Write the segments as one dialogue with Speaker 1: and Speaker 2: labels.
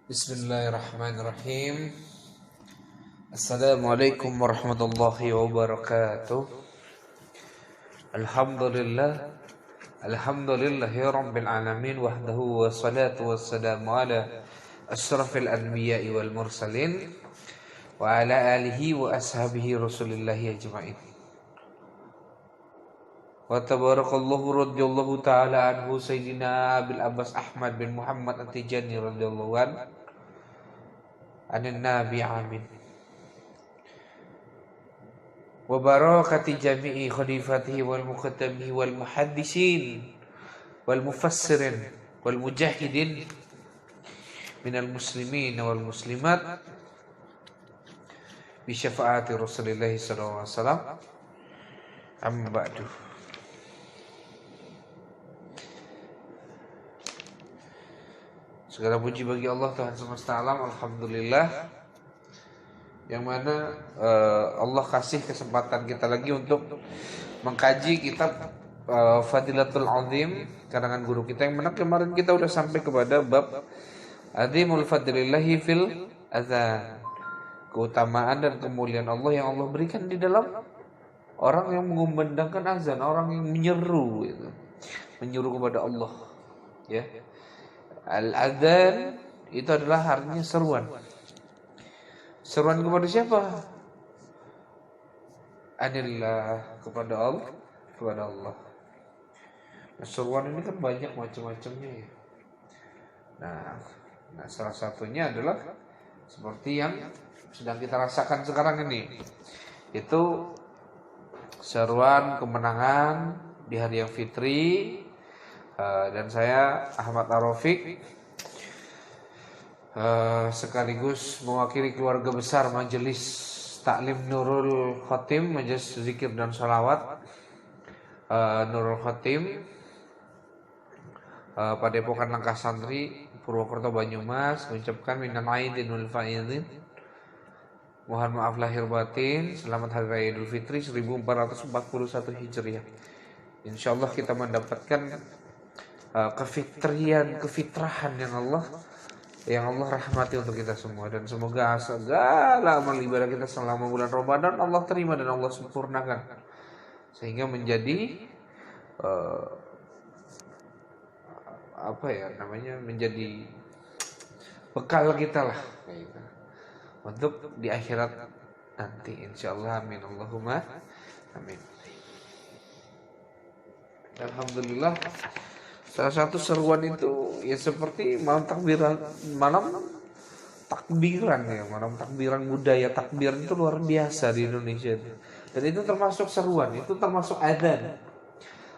Speaker 1: Bismillahirrahmanirrahim. Assalamualaikum warahmatullahi wabarakatuh. Alhamdulillah. Alhamdulillahi rabbil alamin wahdahu wassalatu wassalamu ala asyrafil anbiya'i wal mursalin wa ala alihi wa ashabihi rasulillahi ajma'in. Wa tabarakallahu radhiyallahu ta'ala anhu Sayyidina Abil Abbas Ahmad bin Muhammad At-Tijani radhiyallahu anin nabi amin. Wa barakati jami'i khalifatihi wal muqaddamihi wal muhaddisin wal mufassirin wal mujahidin minal muslimin wal muslimat bi syafaati Rasulillah sallallahu alaihi wasallam. Amma ba'du. Segala puji bagi Allah Tuhan semesta alam, alhamdulillah, yang mana Allah kasih kesempatan kita lagi untuk mengkaji kitab Fadilatul Azim karangan guru kita, yang mana kemarin kita udah sampai kepada bab Azimul Fadlillahi fil Azan, keutamaan dan kemuliaan Allah yang Allah berikan di dalam orang yang mengumandangkan azan, orang yang menyeru gitu. Menyeru kepada Allah, ya. Al-adzan itu adalah artinya seruan. Seruan kepada siapa? Anillah, kepada Allah, kepada Allah. Nah, seruan ini kan banyak macam-macamnya ya. Nah, salah satunya adalah seperti yang sedang kita rasakan sekarang ini. Itu seruan kemenangan di hari yang fitri. Dan saya Ahmad Ar-Rafiq sekaligus mewakili keluarga besar Majelis Taklim Nurul Khotim, Majelis Zikir dan Sholawat Nurul Khotim Padepokan Langkah Santri Purwokerto Banyumas, mengucapkan minal aidin wal faizin, mohon maaf lahir batin, selamat hari raya Idul Fitri 1441 Hijriah. Insyaallah kita mendapatkan kefitrahan yang Allah rahmati untuk kita semua, dan semoga segala amal ibadah kita selama bulan Ramadan Allah terima dan Allah sempurnakan sehingga menjadi menjadi bekal kita lah gitu, untuk di akhirat nanti insyaallah. Amin Allahumma amin. Alhamdulillah, salah satu seruan itu ya seperti malam takbiran budaya takbir itu luar biasa di Indonesia. Dan itu termasuk seruan, itu termasuk adzan.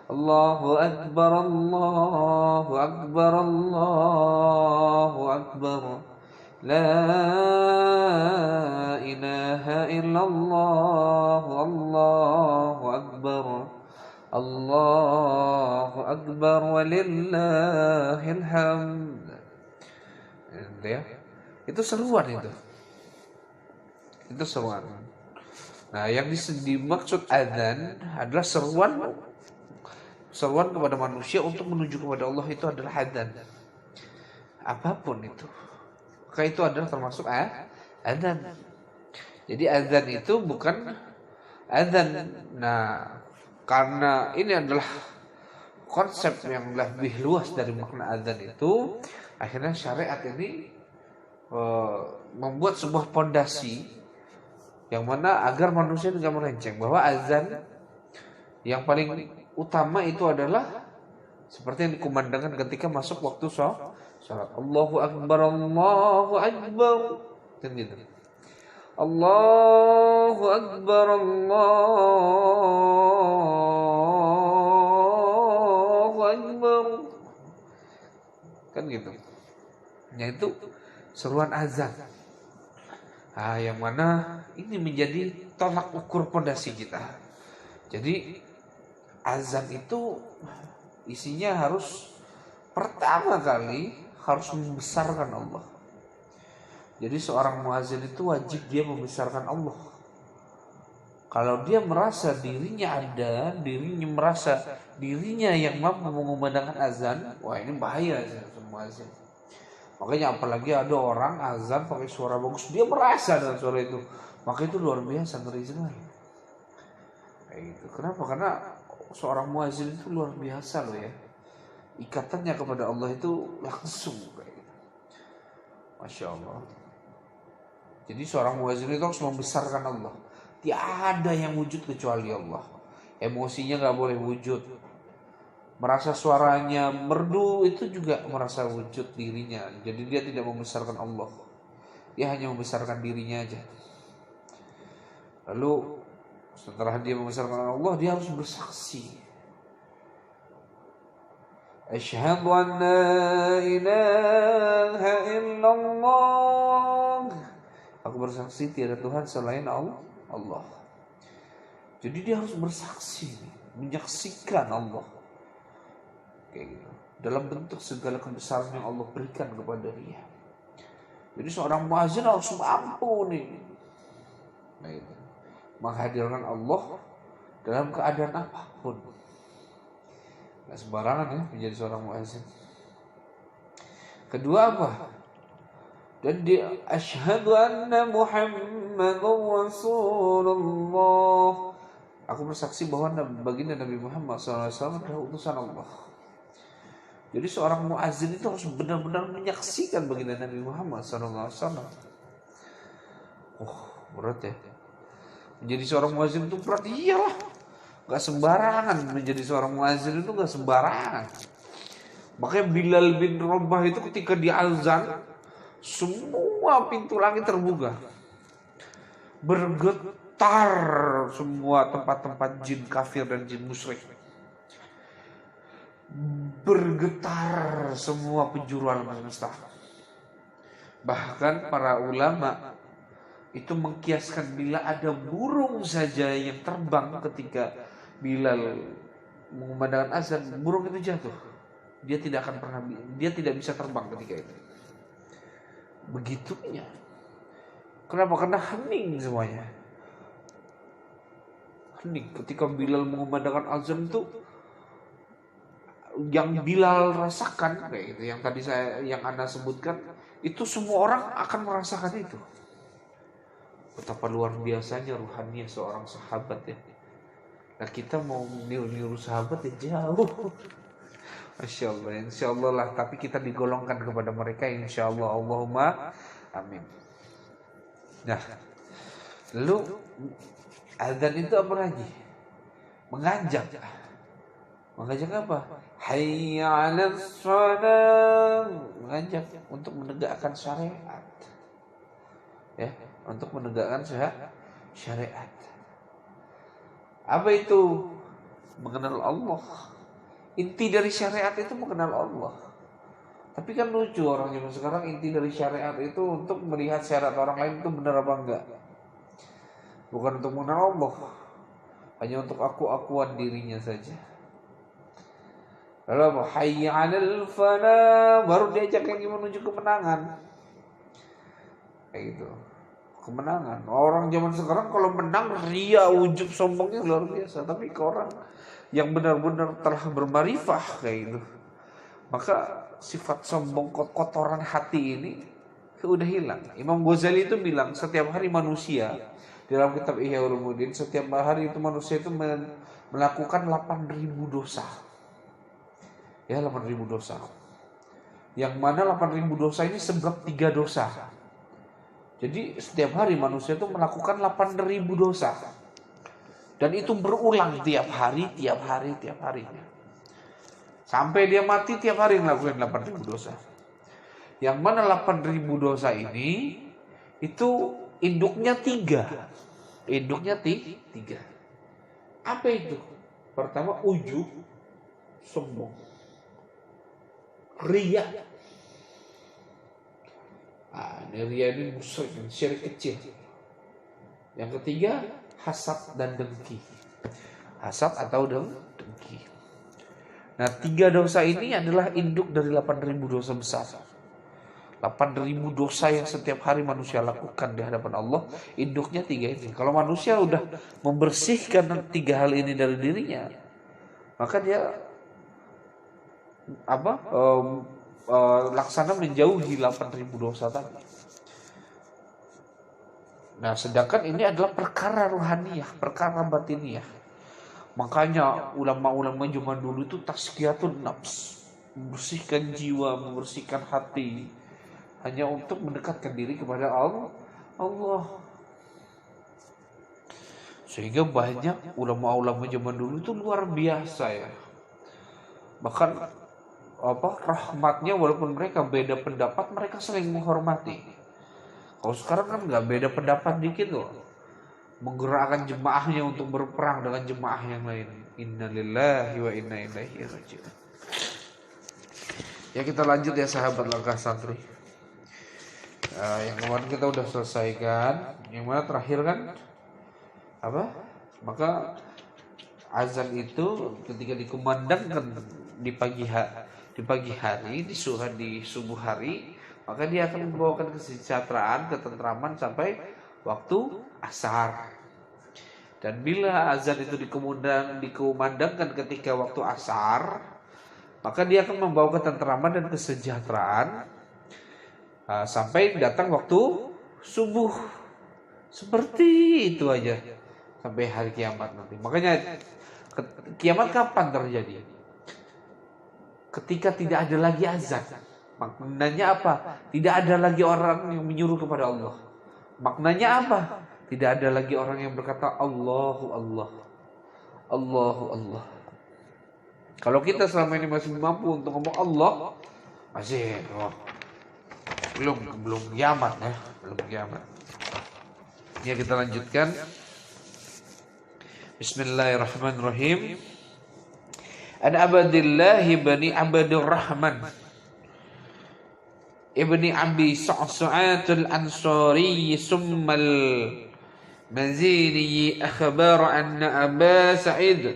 Speaker 1: Allahu akbar, Allahu akbar, Allahu akbar. La ilaha illallah, Allahu akbar. Allahu akbar walillahil hamd. Ya. Itu seruan itu. Itu seruan. Nah, yang dimaksud adzan adalah seruan kepada manusia untuk menuju kepada Allah, itu adalah adzan. Apapun itu. Maka itu adalah termasuk adzan. Jadi adzan itu bukan adzan. Nah, karena ini adalah konsep yang lebih luas dari makna adzan itu, akhirnya syariat ini membuat sebuah pondasi yang mana agar manusia tidak melenceng, bahwa azan yang paling utama itu adalah seperti yang dikumandangkan ketika masuk waktu sholat. Allahu akbar, Allahu akbar, kan gitu. Allahu akbar, Allahu akbar, kan gitu. Yaitu seruan azan. Yang mana ini menjadi tolak ukur pondasi kita. Jadi azan itu isinya harus pertama kali harus membesarkan Allah. Jadi seorang muazin itu wajib dia membesarkan Allah. Kalau dia merasa dirinya dirinya yang mampu mengumandangkan azan, wah ini bahaya muazin. Makanya apalagi ada orang azan pakai suara bagus, dia merasa dengan suara itu, maka itu luar biasa, ngeri sekali. Kayak gitu. Kenapa? Karena seorang muazin itu luar biasa loh ya. Ikatannya kepada Allah itu langsung kayak gitu. Masya Allah. Jadi seorang muazin itu harus membesarkan Allah. Tiada yang wujud kecuali Allah. Emosinya gak boleh wujud. Merasa suaranya merdu itu juga merasa wujud dirinya. Jadi dia tidak membesarkan Allah. Dia hanya membesarkan dirinya aja. Lalu setelah dia membesarkan Allah, dia harus bersaksi. Asyhadu an la ilaha illallah. Aku bersaksi tiada Tuhan selain Allah. Jadi dia harus bersaksi, menyaksikan Allah. Kayak gitu. Dalam bentuk segala kebesaran yang Allah berikan kepada dia. Jadi seorang muazin harus mampu nih. Nah, itu. Menghadirkan Allah dalam keadaan apapun. Gak sembarangan ya menjadi seorang muazin. Kedua apa? Dan dia asyhadu anna Muhammadur Rasulullah. Aku bersaksi bahwa baginda Nabi Muhammad SAW adalah utusan Allah. Jadi seorang muazin itu harus benar-benar menyaksikan baginda Nabi Muhammad SAW. Oh, berat ya. Menjadi seorang muazin itu berat, iyalah. Gak sembarangan menjadi seorang muazin itu, gak sembarangan. Makanya Bilal bin Rabah itu ketika dia azan, semua pintu langit terbuka, bergetar semua tempat-tempat jin kafir dan jin musyrik, bergetar semua penjuru alam semesta. Bahkan para ulama itu mengkiaskan bila ada burung saja yang terbang ketika Bilal mengumandangkan azan, burung itu jatuh. Dia tidak bisa terbang ketika itu. Begitunya. Kenapa? Karena hening semuanya. Hening ketika Bilal mengumandangkan azan itu, yang Bilal rasakan kayak gitu, yang tadi Anda sebutkan, itu semua orang akan merasakan itu. Betapa luar biasanya ruhannya seorang sahabat ya. Nah kita mau niru sahabat ya jauh. Masya Allah, insya Allah lah. Tapi kita digolongkan kepada mereka, insya Allah. Allahumma amin. Nah, lalu azan itu apa lagi? Mengajak. Mengajak apa? Hayya 'alas shalah. Mengajak untuk menegakkan syariat. Ya, untuk menegakkan syariat. Apa itu? Mengenal Allah. Inti dari syariat itu mengenal Allah. Tapi kan lucu orang zaman sekarang, inti dari syariat itu untuk melihat syariat orang lain itu benar apa enggak. Bukan untuk mengenal Allah. Hanya untuk aku-akuan dirinya saja. Lalu apa? Hayya 'alal falah. Baru diajak lagi menuju kemenangan. Kayak gitu. Kemenangan. Orang zaman sekarang kalau menang ria, ujub, sombongnya luar biasa. Tapi ke orang yang benar-benar telah bermarifah kayak gitu, maka sifat sombong, kotoran hati ini sudah hilang. Imam Ghazali itu bilang setiap hari manusia, dalam kitab Ihya Ulumuddin, setiap hari itu manusia itu melakukan 8.000 dosa. Ya, 8.000 dosa. Yang mana 8.000 dosa ini sebab 3 dosa. Jadi setiap hari manusia itu melakukan 8.000 dosa. Dan itu berulang tiap hari. Sampai dia mati tiap hari ngelakuin 8.000 dosa. Yang mana 8.000 dosa ini itu induknya 3. Induknya 3. Apa itu? Pertama ujub, sombong, riya. Ini riya ini musyrik, syirik kecil. Yang ketiga hasad dan dengki. Hasad atau dengki. Nah, 3 dosa ini adalah induk dari 8.000 dosa besar. 8.000 dosa yang setiap hari manusia lakukan di hadapan Allah, induknya 3 ini. Kalau manusia udah membersihkan 3 hal ini dari dirinya, maka dia laksana menjauhi 8.000 dosa tadi. Nah, sedangkan ini adalah perkara ruhaniyah, perkara batiniah. Makanya ulama-ulama zaman dulu itu tazkiyatun nafs, membersihkan jiwa, membersihkan hati, hanya untuk mendekatkan diri kepada Allah. Sehingga banyak ulama-ulama zaman dulu itu luar biasa ya. Bahkan rahmatnya, walaupun mereka beda pendapat, mereka saling menghormati. Kalau sekarang kan nggak beda pendapat dikit loh, menggerakkan jemaahnya untuk berperang dengan jemaah yang lain. Innalillahi wa inna ilaihi raji'un. Ya, kita lanjut ya sahabat langkah santri. Yang kemarin kita udah selesaikan. Yang mana terakhir kan apa? Maka azan itu ketika dikumandangkan di pagi hari, di subuh hari, maka dia akan membawakan kesejahteraan, ketentraman sampai waktu asar. Dan bila azan itu dikumandangkan ketika waktu asar, maka dia akan membawa ketentraman dan kesejahteraan sampai datang waktu subuh. Seperti itu aja sampai hari kiamat nanti. Makanya kiamat kapan terjadi? Ketika tidak ada lagi azan. Maknanya apa? Tidak ada lagi orang yang menyuruh kepada Allah. Maknanya apa? Tidak ada lagi orang yang berkata Allahu Allah, Allahu Allah. Kalau kita selama ini masih mampu untuk ngomong Allah, masih belum kiamat ya, belum kiamat. Ya, kita lanjutkan. Bismillahirrahmanirrahim. An Abdillah ibni Abdurrahman ibni Abi Sa'sa'at al-Ansari summa al-Mazini akhbar anna Aba Sa'id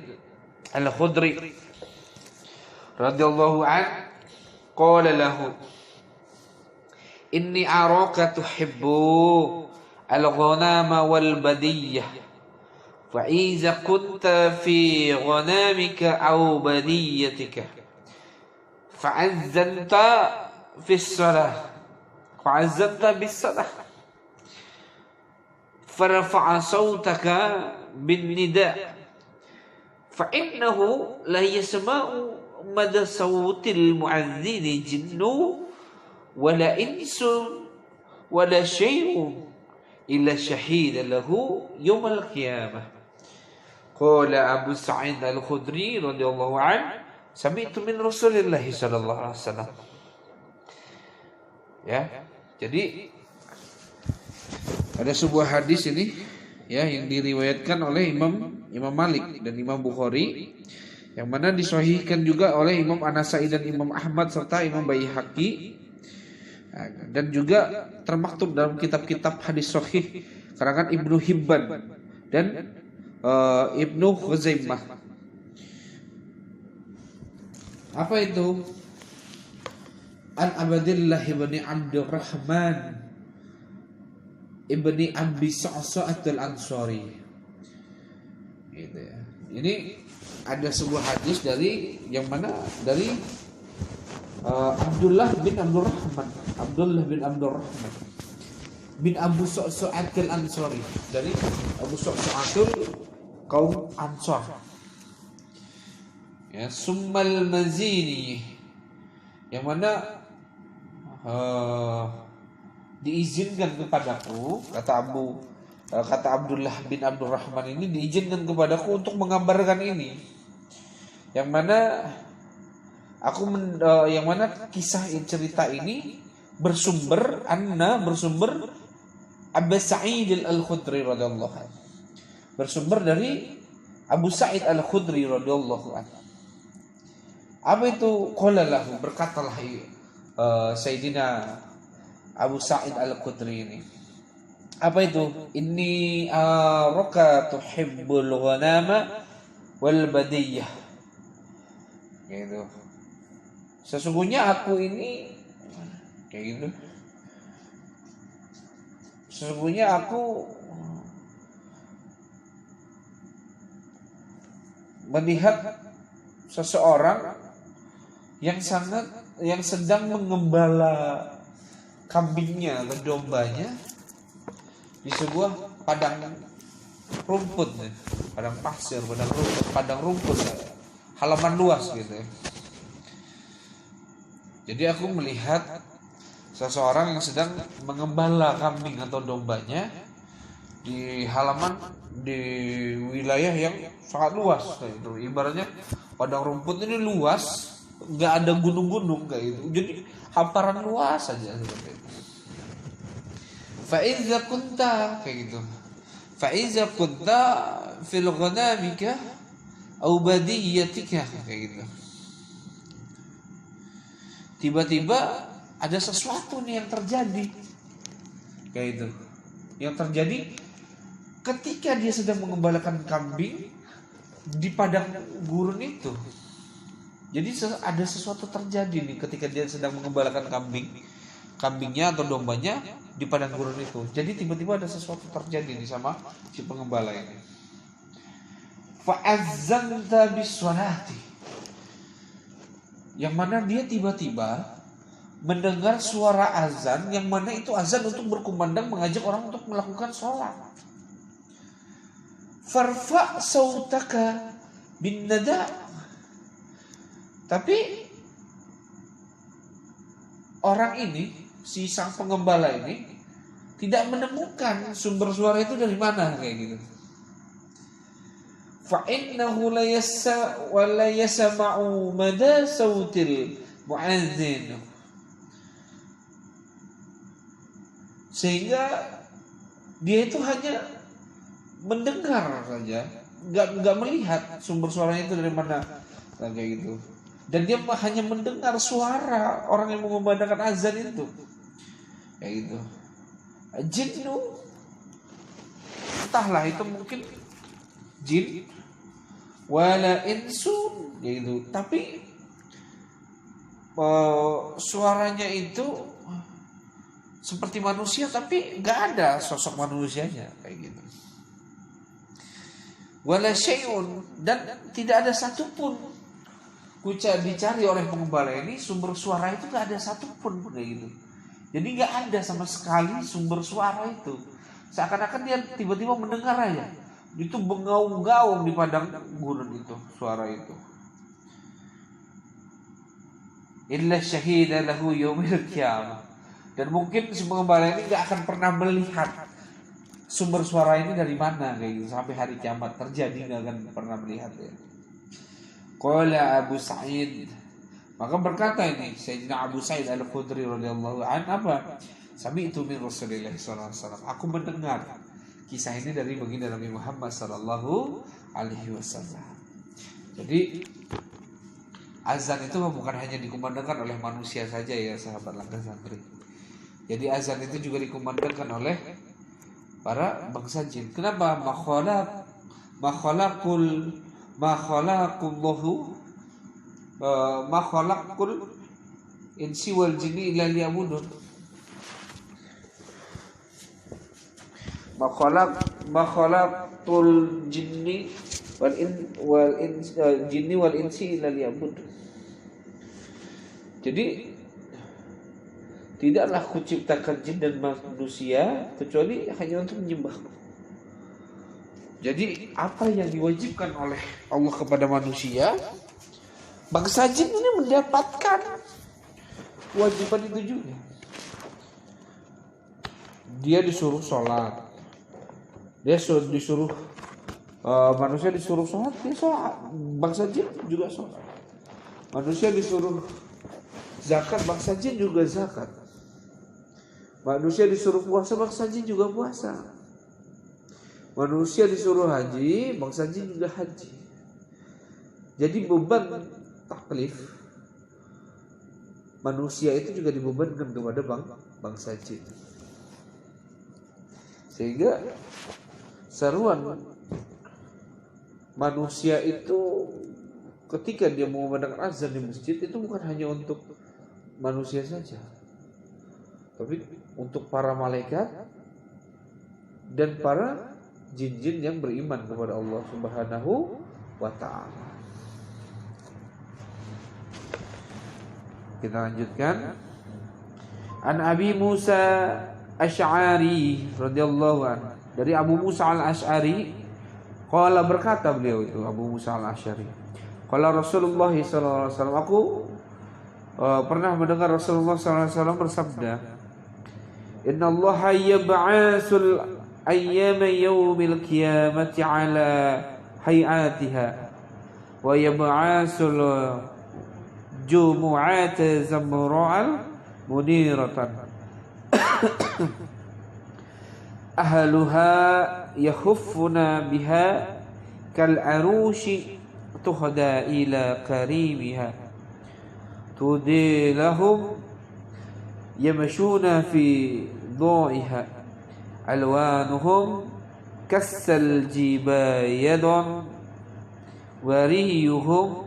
Speaker 1: al-Khudri radhiyallahu an qala lahu inni araka tuhibbu al-ghanama wal badiyah fa iza kunta fi ghanamika aw badiyatika fa'azzanta fi as-salah fa'azzanta bis-salah farfa'a sawtaka bin-nida' fa innahu la yasma'u mada sawtil mu'adhdhin jinnu wala insun wala syai'un illa syahida lahu yawmal qiyamah. Qala Abu Sa'id al-Khudri radhiyallahu an sami'tu min Rasulillah sallallahu alaihi wasallam. Ya, jadi ada sebuah hadis ini ya yang diriwayatkan oleh Imam Malik dan Imam Bukhari, yang mana disahihkan juga oleh Imam An-Nasa'i dan Imam Ahmad serta Imam Baihaqi, dan juga termaktub dalam kitab-kitab hadis sahih karangan Ibnu Hibban dan Ibnu Khuzaimah. Apa itu? An Abdillah ibni Abdurrahman ibni Abi Sa'sa'at al-Ansari. Gitu ya. Ini ada sebuah hadis dari yang mana dari Abdullah bin Abdurrahman bin Abu Sa'sa'at al-Ansari, dari Abu Sa'sa'at kaum Ansar. Ya, Summal Mazini, yang mana diizinkan kepadaku, kata Abdullah bin Abdurrahman ini, diizinkan kepadaku untuk mengabarkan ini, yang mana yang mana kisah cerita ini bersumber Abu Sa'id al-Khudri radhiyallahu anhu, bersumber dari Abu Sa'id al-Khudri radhiyallahu anhu. Apa itu? Qala lahu, berkatalah Sayyidina Abu Sa'id al-Khudri ini. Apa itu? Inni araka tuhibbul ghanama wal badiyah. Gitu. Sesungguhnya aku ini kayak gitu. Sesungguhnya aku melihat seseorang yang sangat yang sedang mengembala kambingnya atau dombanya di sebuah padang rumput, padang pasir, padang rumput, halaman luas gitu ya. Jadi aku melihat seseorang yang sedang mengembala kambing atau dombanya di halaman, di wilayah yang sangat luas kayak gitu. Ibaratnya padang rumput ini luas, nggak ada gunung-gunung kayak gitu. Jadi hamparan luas saja seperti itu. Fa'iza kunta kayak gitu. Fa'iza kunta fil ghanamika au badiyatika kayak gitu. Tiba-tiba ada sesuatu nih yang terjadi kayak itu. Yang terjadi ketika dia sedang mengembalakan kambing di padang gurun itu. Jadi ada sesuatu terjadi nih ketika dia sedang mengembalakan kambingnya atau dombanya di padang gurun itu. Jadi tiba-tiba ada sesuatu terjadi nih sama si pengembala ini. Fa'azzanta bis-sholati. Yang mana dia tiba-tiba mendengar suara azan, yang mana itu azan untuk berkumandang mengajak orang untuk melakukan sholat. Farfa sautaka bin nada. Tapi orang ini, si sang pengembala ini tidak menemukan sumber suara itu dari mana kayak gitu. Fa innahu la yasma'u mada sautil mu'adzin. Sehingga dia itu hanya mendengar saja, nggak melihat sumber suaranya itu dari mana kayak gitu. Dan dia hanya mendengar suara orang yang mengumandangkan azan itu kayak gitu. Jinnu, entahlah itu mungkin jin wala insun gitu. Tapi suaranya itu seperti manusia tapi nggak ada sosok manusianya kayak gitu. Wala syai'un, dan tidak ada satupun dicari oleh pengembala ini sumber suara itu, nggak ada satupun kayak gitu. Jadi nggak ada sama sekali sumber suara itu. Seakan-akan dia tiba-tiba mendengar aja. Itu bengaung-gaung di padang gurun itu suara itu. Illa syahida lahu yaumil qiyamah. Dan mungkin si pengembala ini gak akan pernah melihat sumber suara ini dari mana kayak gitu sampai hari kiamat terjadi, gak akan pernah melihat ya. Qala Abu Sa'id, maka berkata ini Sayyidina Abu Sa'id Al-Khudri radhiyallahu an, apa? Sami'tu min Rasulillah sallallahu alaihi wasallam. Aku mendengar kisah ini dari baginda Nabi Muhammad sallallahu alaihi wasallam. Jadi azan itu bukan hanya dikumandangkan oleh manusia saja ya sahabat Langkah Santri. Jadi azan itu juga dikumandangkan oleh para bangsa jin. Kenapa? Makhalaqul insi wal jinni illa liya'budun. Makhalaqul jinni wal insi illa liya'budun. Jadi tidaklah kuciptakan jin dan manusia kecuali hanya untuk menyembah. Jadi apa yang diwajibkan oleh Allah kepada manusia, bangsa jin ini mendapatkan kewajiban itu juga. Dia disuruh sholat, dia disuruh manusia disuruh sholat, dia sholat. Bangsa jin juga sholat. Manusia disuruh zakat, bangsa jin juga zakat. Manusia disuruh puasa, bangsa jin juga puasa. Manusia disuruh haji, bangsa jin juga haji. Jadi beban taklif manusia itu juga dibebankan kepada bangsa jin. Sehingga seruan manusia itu ketika dia mengumandangkan azan di masjid itu bukan hanya untuk manusia saja, tapi untuk para malaikat dan para jin-jin yang beriman kepada Allah Subhanahu wa ta'ala. kita lanjutkan. An Abi Musa Asy'ari radhiyallahu anhu, dari Abu Musa al-Asy'ari, qala, berkata beliau itu Abu Musa al-Asy'ari, qala Rasulullah sallallahu alaihi wasallam, aku pernah mendengar Rasulullah sallallahu alaihi wasallam bersabda, Inna Allah yab'atsul ayyama yawmil qiyamati ala hayatiha wa yab'atsul jumu'ata zamra'al muniratan ahluha yakhuffuna biha kal arushi tuhda ila karimiha tudilahum yamshuna fi dha'iha alwanuhum kassal jibayadun wariyuhum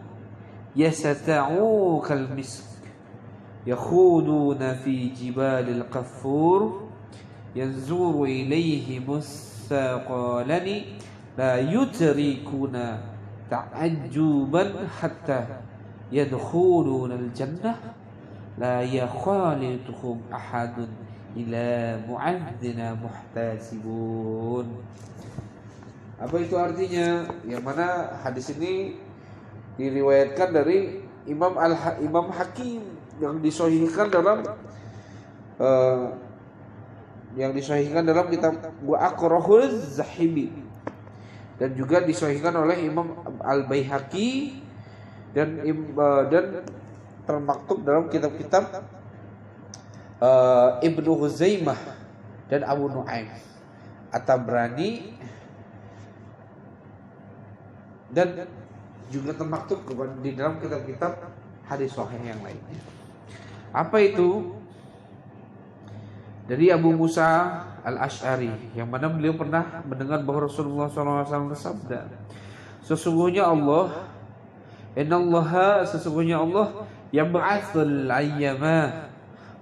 Speaker 1: yasata'u kal misk yakhuduna fi jibalil qaffur yanzuru ilayhim as-saqalani la yutrikuna ta'ajjuban hatta yadkhuluna al-jannah la yakhalituhum ahadun ila mu'adzina muhtasibun. Apa itu artinya? Yang mana hadis ini diriwayatkan dari Imam Hakim yang disahihkan dalam kitab Wa Aqrahuz Zahibi, dan juga disahihkan oleh Imam Al-Baihaqi dan termaktub dalam kitab-kitab Ibnu Huzaimah dan Abu Nu'aim, At-Tabrani, dan juga termaktub di dalam kitab-kitab hadis sahih yang lainnya. Apa itu? Dari Abu Musa al-Asy'ari, yang mana beliau pernah mendengar bahwa Rasulullah SAW bersabda, sesungguhnya Allah, innallaha, sesungguhnya Allah, yab'atsul ayyama,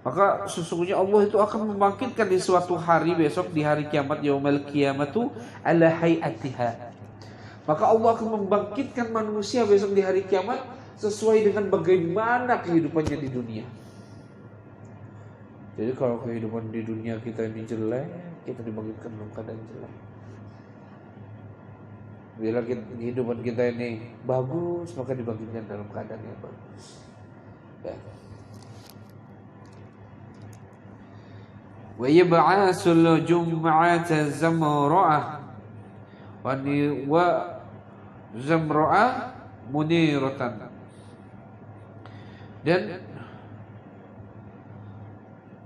Speaker 1: maka sesungguhnya Allah itu akan membangkitkan di suatu hari besok, di hari kiamat, yaumul qiyamatu ala hayatiha, maka Allah akan membangkitkan manusia besok di hari kiamat sesuai dengan bagaimana kehidupannya di dunia. Jadi kalau kehidupan di dunia kita ini jelek, kita dibangkitkan dalam keadaan jelek. Bila kehidupan kita ini bagus, maka dibangkitkan dalam keadaan yang bagus. Ya. Wa yab'asul jum'ata zamra'ah wa zamra'ah muniratan. Dan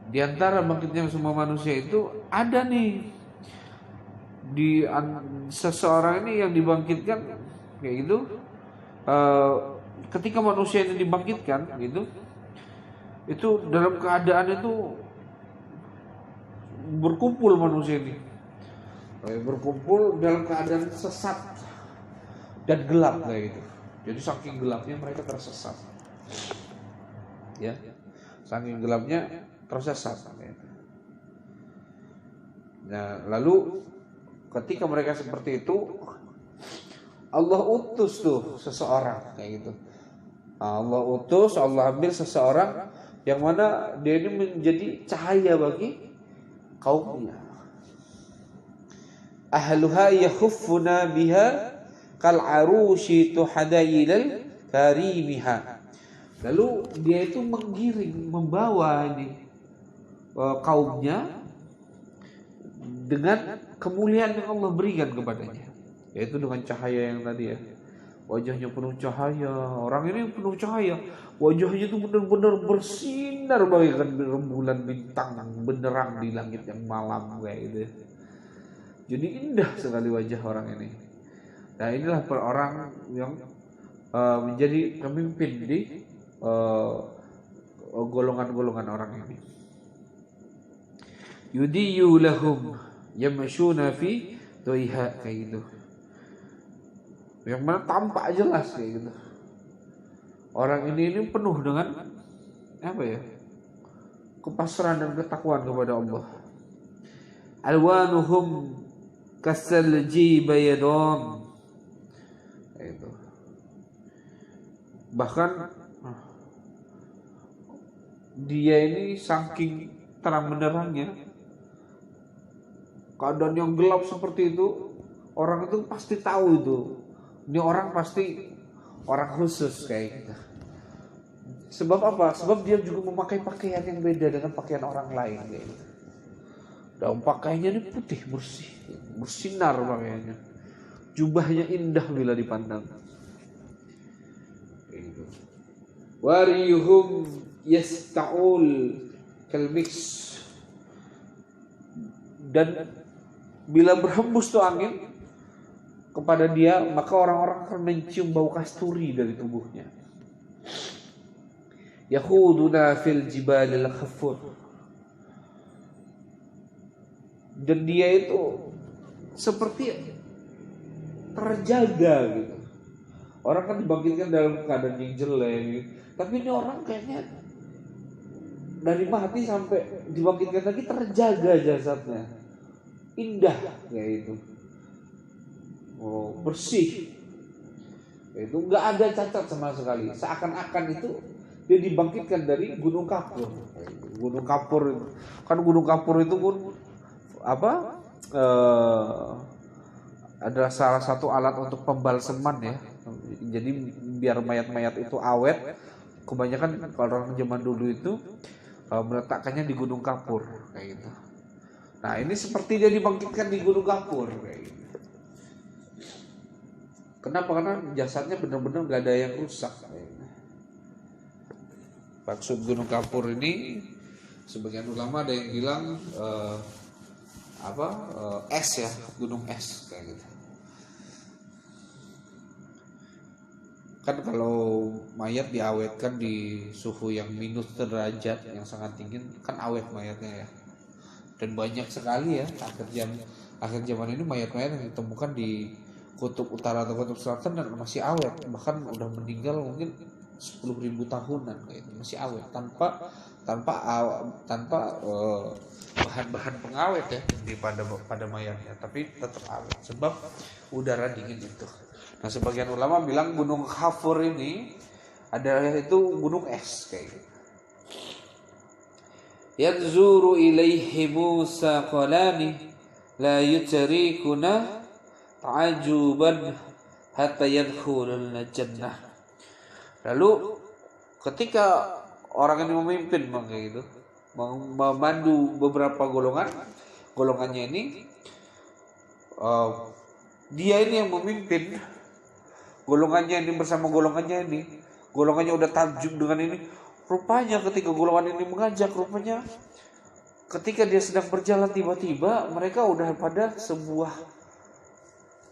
Speaker 1: di antara bangkitnya semua manusia itu ada nih di seseorang ini yang dibangkitkan kayak gitu. Ketika manusia ini dibangkitkan gitu, itu dalam keadaan itu berkumpul manusia ini, berkumpul dalam keadaan sesat dan gelap kayak gitu. Jadi saking gelapnya mereka tersesat. Ya, saking gelapnya tersesat. Nah, lalu ketika mereka seperti itu, Allah utus tuh seseorang kayak gitu. Allah utus, Allah ambil seseorang yang mana dia ini menjadi cahaya bagi kaumnya. Ahluha yakhuffuna biha kal arushi tuhadailal karimiha. Lalu dia itu menggiring, membawa ini kaumnya dengan kemuliaan yang Allah berikan kepadanya, yaitu dengan cahaya yang tadi ya. Wajahnya penuh cahaya, orang ini penuh cahaya, wajahnya itu benar-benar bersinar bagaikan rembulan bintang benderang di langit yang malam kayak gitu. Jadi indah sekali wajah orang ini. Nah, inilah orang yang menjadi pemimpin di golongan-golongan orang ini. Yudiyu lahum yamshuna fi dhaiha kayak gitu. Yang mana tampak jelas kayak gitu. Orang ini penuh dengan apa ya? Kepasrahan dan ketakwaan kepada Allah. Alwanuhum kasalji bayadun. Itu. Bahkan dia ini saking terang benderangnya, keadaan yang gelap seperti itu, orang itu pasti tahu itu. Ini orang pasti orang khusus kayak gitu. Sebab apa? Sebab dia juga memakai pakaian yang beda dengan pakaian orang lain kayak gitu. Dan pakaiannya ini putih bersih, bersinar pakaiannya. Jubahnya indah bila dipandang. Kayak gitu. Wariyuhum yasta'ul kalmix, dan bila berhembus tuh angin kepada dia, maka orang-orang akan mencium bau kasturi dari tubuhnya. Yakhuduna fil jibalil khafur, dan dia itu seperti terjaga gitu. Orang kan dibangkitkan dalam keadaan yang jelek gitu. Tapi ini orang kayaknya dari mati sampai dibangkitkan lagi terjaga jasadnya, indah kayak itu. Oh, bersih. Itu nggak ada cacat sama sekali. Seakan-akan itu dia dibangkitkan dari gunung kapur. Gunung kapur itu kan, gunung kapur itu pun apa? Adalah salah satu alat untuk pembalseman ya. Jadi biar mayat-mayat itu awet. Kebanyakan kalau orang zaman dulu itu meletakkannya di gunung kapur kayak gitu. Nah ini seperti dia dibangkitkan di gunung kapur kayak gitu. Kenapa? Karena jasadnya benar-benar gak ada yang rusak. Maksud gunung kapur ini, sebagian ulama ada yang bilang es ya, gunung es kayak gitu. Kan kalau mayat diawetkan di suhu yang minus derajat yang sangat tinggi, kan awet mayatnya ya. Dan banyak sekali ya akhir zaman ini mayat-mayat yang ditemukan di kutub utara atau kutub selatan dan masih awet, bahkan udah meninggal mungkin 10.000 tahunan kayak itu, masih awet tanpa bahan-bahan pengawet ya pada mayatnya, tapi tetap awet sebab udara dingin itu. Nah sebagian ulama bilang gunung Khafur ini adalah itu gunung es kayak gitu. Yanzuru ilaihi Musa qalani la yutarikuna ta'ajuban hatta yadkhulul jannah. Lalu ketika orang ini memimpin kayak gitu, memandu beberapa golongannya ini, dia ini yang memimpin golongannya ini bersama golongannya udah takjub dengan ini. Rupanya ketika golongan ini mengajak, rupanya ketika dia sedang berjalan tiba-tiba mereka udah pada sebuah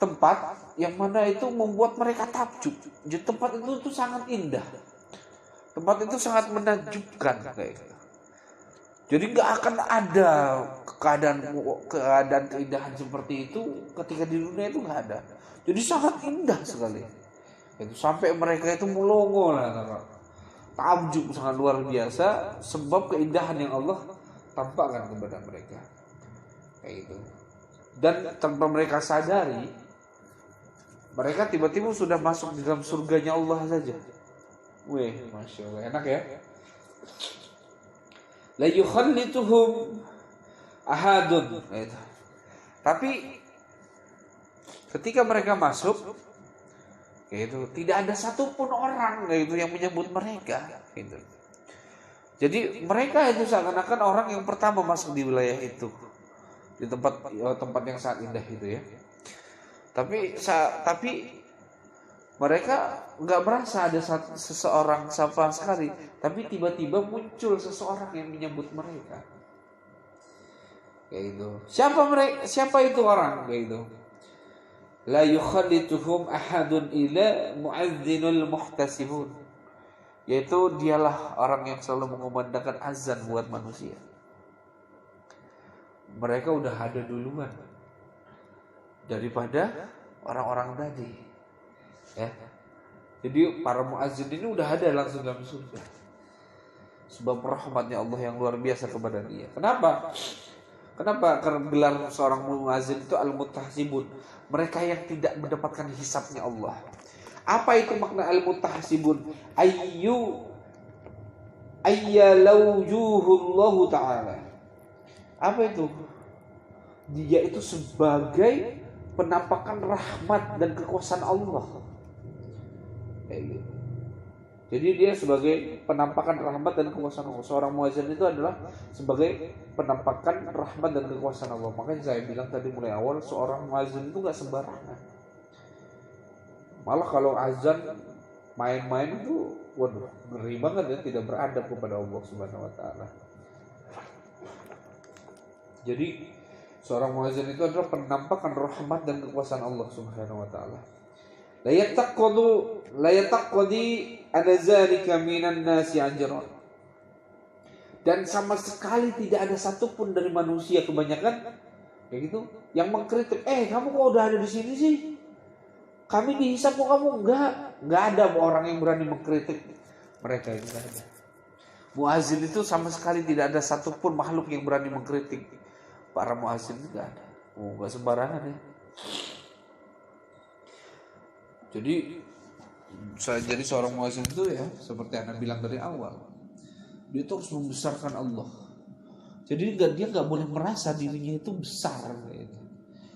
Speaker 1: tempat yang mana itu membuat mereka takjub. Jadi tempat itu tuh sangat indah. Tempat itu sangat menakjubkan kayak gitu. Jadi nggak akan ada keadaan keindahan seperti itu ketika di dunia itu nggak ada. Jadi sangat indah sekali. Itu sampai mereka itu melongo lah, takjub sangat luar biasa sebab keindahan yang Allah tampakkan kepada mereka kayak gitu. Dan tanpa mereka sadari, mereka tiba-tiba sudah masuk di dalam surganya Allah saja. Wih, masya Allah, enak ya. La yukhallituhum ahadun. Tapi ketika mereka masuk, itu tidak ada satupun orang itu yang menyebut mereka. Gitu. Jadi mereka itu seakan-akan orang yang pertama masuk di wilayah itu, di tempat yang sangat indah itu ya. Tapi mereka nggak merasa ada seseorang sama sekali. Tapi tiba-tiba muncul seseorang yang menyebut mereka. Kayak itu. Siapa itu orang kayak itu? La yukhallituhum ahadun ila mu'adzinul muhtasibun. Yaitu dialah orang yang selalu mengumandangkan azan buat manusia. Mereka udah ada duluan daripada orang-orang tadi. Ya. Jadi para muazzin ini udah ada langsung dalam surga. Sebab rahmatnya Allah yang luar biasa kepada dia. Kenapa? Karena gelar seorang muazzin itu al-muttahsibun, mereka yang tidak mendapatkan hisabnya Allah. Apa itu makna al-muttahsibun? Ayyu ayyalawjuhullahu ta'ala. Apa itu? Dia itu sebagai penampakan rahmat dan kekuasaan Allah. Kayak gitu. Jadi dia sebagai penampakan rahmat dan kekuasaan Allah. Seorang muazzin itu adalah sebagai penampakan rahmat dan kekuasaan Allah. Makanya saya bilang tadi mulai awal, seorang muazzin itu gak sembarangan. Malah kalau azan main-main itu, waduh, ngeri banget ya, tidak beradab kepada Allah Subhanahu wa taala. Jadi seorang muazzin itu adalah penampakan rahmat dan kekuasaan Allah Subhanahu wa taala. La yataqqadi ana zalika minan nasi ajran. Dan sama sekali tidak ada satupun dari manusia, kebanyakan kayak gitu, yang mengkritik, kamu kok udah ada di sini sih? Kami dihisap kok kamu enggak ada orang yang berani mengkritik mereka, itu enggak ada. Muazzin itu sama sekali tidak ada satupun makhluk yang berani mengkritik para muazzin, itu enggak ada. Enggak sembarangan ya. Jadi seorang muazzin itu ya seperti Anda bilang dari awal, dia itu harus membesarkan Allah. Jadi dia nggak boleh merasa dirinya itu besar gitu.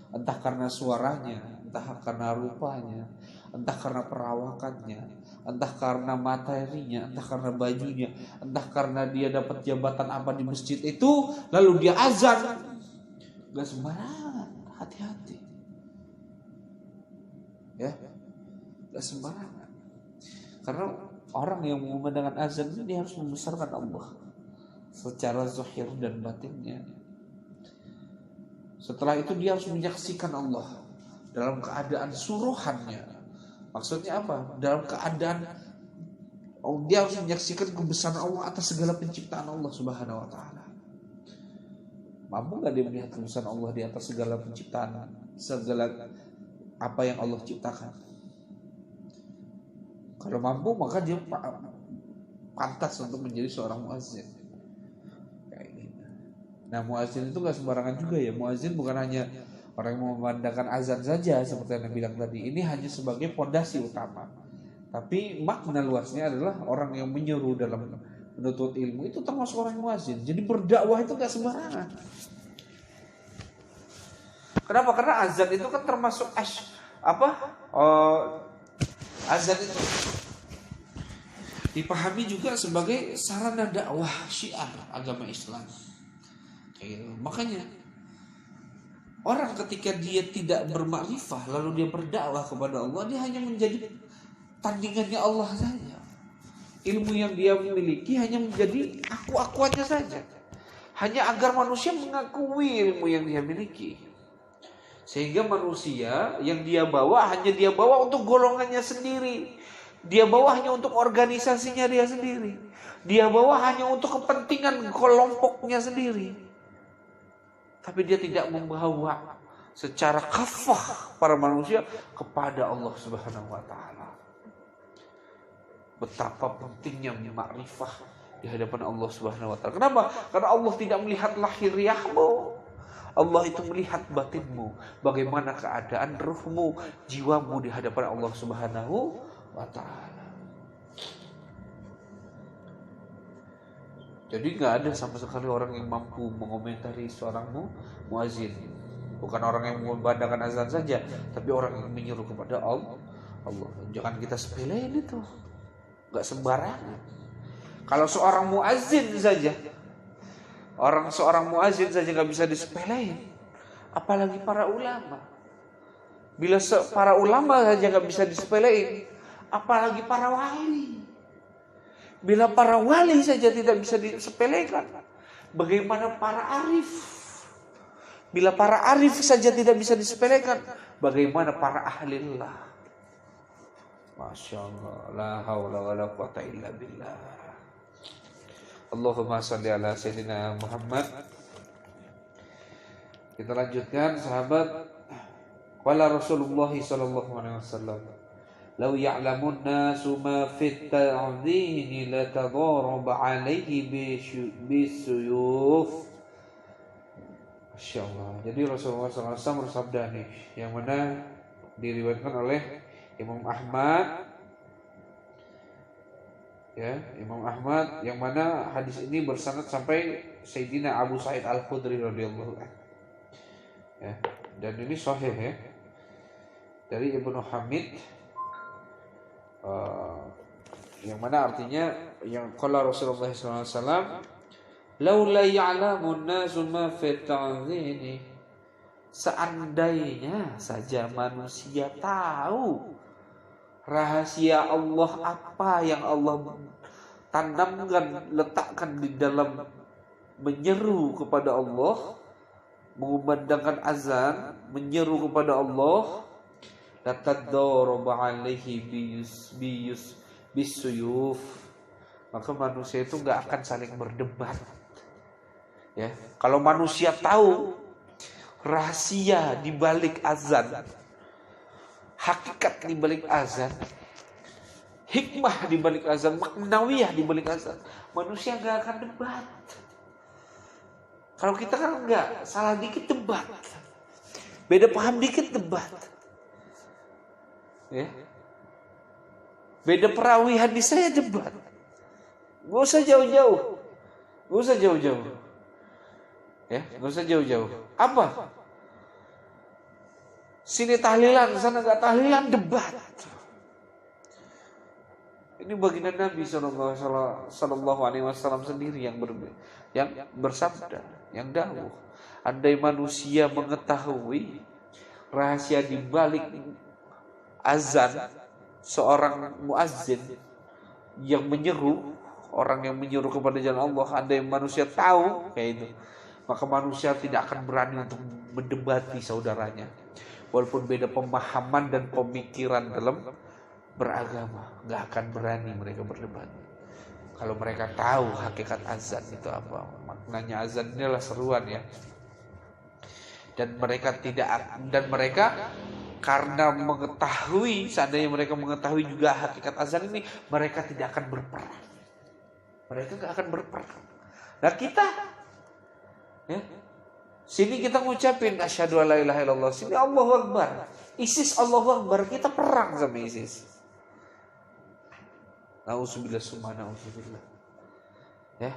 Speaker 1: Entah karena suaranya, entah karena rupanya, entah karena perawakannya, entah karena materinya, entah karena bajunya, entah karena dia dapat jabatan apa di masjid itu, lalu dia azan. Gak sembarangan, hati-hati. Ya, gak sembarangan. Karena orang yang mengumandangkan azan ini dia harus membesarkan Allah secara zahir dan batinnya. Setelah itu dia harus menyaksikan Allah dalam keadaan suruhannya. Maksudnya apa? Dalam keadaan dia harus menyaksikan kebesaran Allah atas segala penciptaan Allah Subhanahu wa taala. Mampu gak dia melihat kebesaran Allah di atas segala penciptaan, segala apa yang Allah ciptakan? Kalau mampu maka dia pantas untuk menjadi seorang muazzin. Kayak gitu. Nah, muazzin itu gak sembarangan juga ya. Muazzin bukan hanya orang yang memandangkan azan saja seperti yang bilang tadi. Ini hanya sebagai fondasi utama. Tapi makna luasnya adalah orang yang menyeru dalam menuntut ilmu itu termasuk orang muazzin. Jadi berdakwah itu gak sembarangan. Kenapa? Karena azan itu kan termasuk azan itu dipahami juga sebagai sarana dakwah syiar agama Islam. Kayak gitu. Makanya orang ketika dia tidak bermakrifah lalu dia berdakwah kepada Allah, dia hanya menjadi tandingannya Allah saja. Ilmu yang dia miliki hanya menjadi aku-akuannya saja. Hanya agar manusia mengakui ilmu yang dia miliki. Sehingga manusia yang dia bawa hanya dia bawa untuk golongannya sendiri. Dia bawa hanya untuk organisasinya dia sendiri. Dia bawa hanya untuk kepentingan kelompoknya sendiri. Tapi dia tidak membawa secara kafah para manusia kepada Allah Subhanahu wa taala. Betapa pentingnya makrifah di hadapan Allah Subhanahu wa taala. Kenapa? Karena Allah tidak melihat lahiriahmu. Allah itu melihat batinmu. Bagaimana keadaan ruhmu, jiwamu di hadapan Allah Subhanahu wa ta'ala. Jadi gak ada sama sekali orang yang mampu mengomentari seorang muazzin. Bukan orang yang memandangkan azan saja, tapi orang yang menyuruh kepada Allah. Jangan kita sepelein itu. Gak sembarangan. Kalau seorang muazzin saja gak bisa disepelein, apalagi para ulama. Bila para ulama saja gak bisa disepelein, apalagi para wali. Bila para wali saja tidak bisa disepelekan, bagaimana para arif? Bila para arif saja tidak bisa disepelekan, bagaimana para ahlillah? Masya Allah, la hawla wa la quwata illa billah. Allahumma salli ala Sayyidina Muhammad. Kita lanjutkan sahabat. Qala Rasulullah sallallahu alaihi wasallam, "Law ya'lamun nasu ma fit ta'dhin la tadarab 'alaihi bisuyuf." Masyaallah. Jadi Rasulullah SAW bersabda nih, yang mana diriwayatkan oleh Imam Ahmad ya, Imam Ahmad, yang mana hadis ini bersanad sampai Sayyidina Abu Sa'id Al-Khudri radhiyallahu anhu. Ya, dan ini sahih ya. Dari Ibnu Hamid, yang mana artinya yang qala Rasulullah sallallahu alaihi wasallam, laula ya'lamun nasu ma fi ta'zini, seandainya saja manusia tahu rahasia Allah, apa yang Allah tanamkan, letakkan di dalam menyeru kepada Allah, mengumandangkan azan, menyeru kepada Allah, lataddaraba alaihi bisuyuf, maka manusia itu nggak akan saling berdebat. Ya, kalau manusia tahu rahasia di balik azan, hakikat di balik azan, hikmah di balik azan, maknawiyah di balik azan, manusia nggak akan debat. Kalau kita kan enggak, salah dikit debat, beda paham dikit debat, ya, beda perawi hadis saya debat. Gak usah jauh-jauh, gak usah jauh-jauh, ya, gak usah jauh-jauh. Apa? Sini tahlilan, sana nggak tahlilan, debat. Ini baginda Nabi Sallallahu Alaihi Wasallam sendiri yang bersabda, yang dawuh, andai manusia mengetahui rahasia di balik azan seorang muazzin yang menyeru, orang yang menyeru kepada jalan Allah, andai manusia tahu kayak itu, maka manusia tidak akan berani untuk mendebati saudaranya, walaupun beda pemahaman dan pemikiran dalam beragama, nggak akan berani mereka berdebat. Kalau mereka tahu hakikat azan itu apa, maknanya azan ini adalah seruan ya. Dan mereka karena mengetahui, seandainya mereka mengetahui juga hakikat azan ini, mereka tidak akan berperang. Mereka nggak akan berperang. Nah kita, ya, sini kita ngucapin asyhadu alla ilaha illallah, sini Allahu Akbar, ISIS Allahu Akbar, kita perang sama ISIS. Nauzubillah summa nauzubillah. Ya.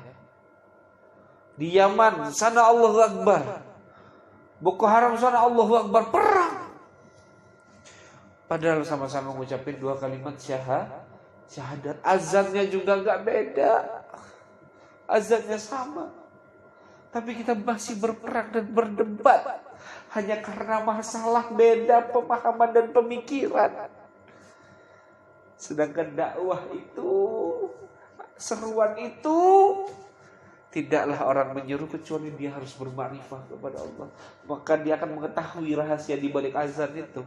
Speaker 1: Di Yaman sana Allahu Akbar, Boko Haram sana Allahu Akbar, perang. Padahal sama-sama mengucapin dua kalimat syahadat. Azannya juga enggak beda. Azannya sama. Tapi kita masih berperang dan berdebat hanya karena masalah beda pemahaman dan pemikiran. Sedangkan dakwah itu, seruan itu, tidaklah orang menyuruh kecuali dia harus bermakrifah kepada Allah. Maka dia akan mengetahui rahasia di balik azan itu,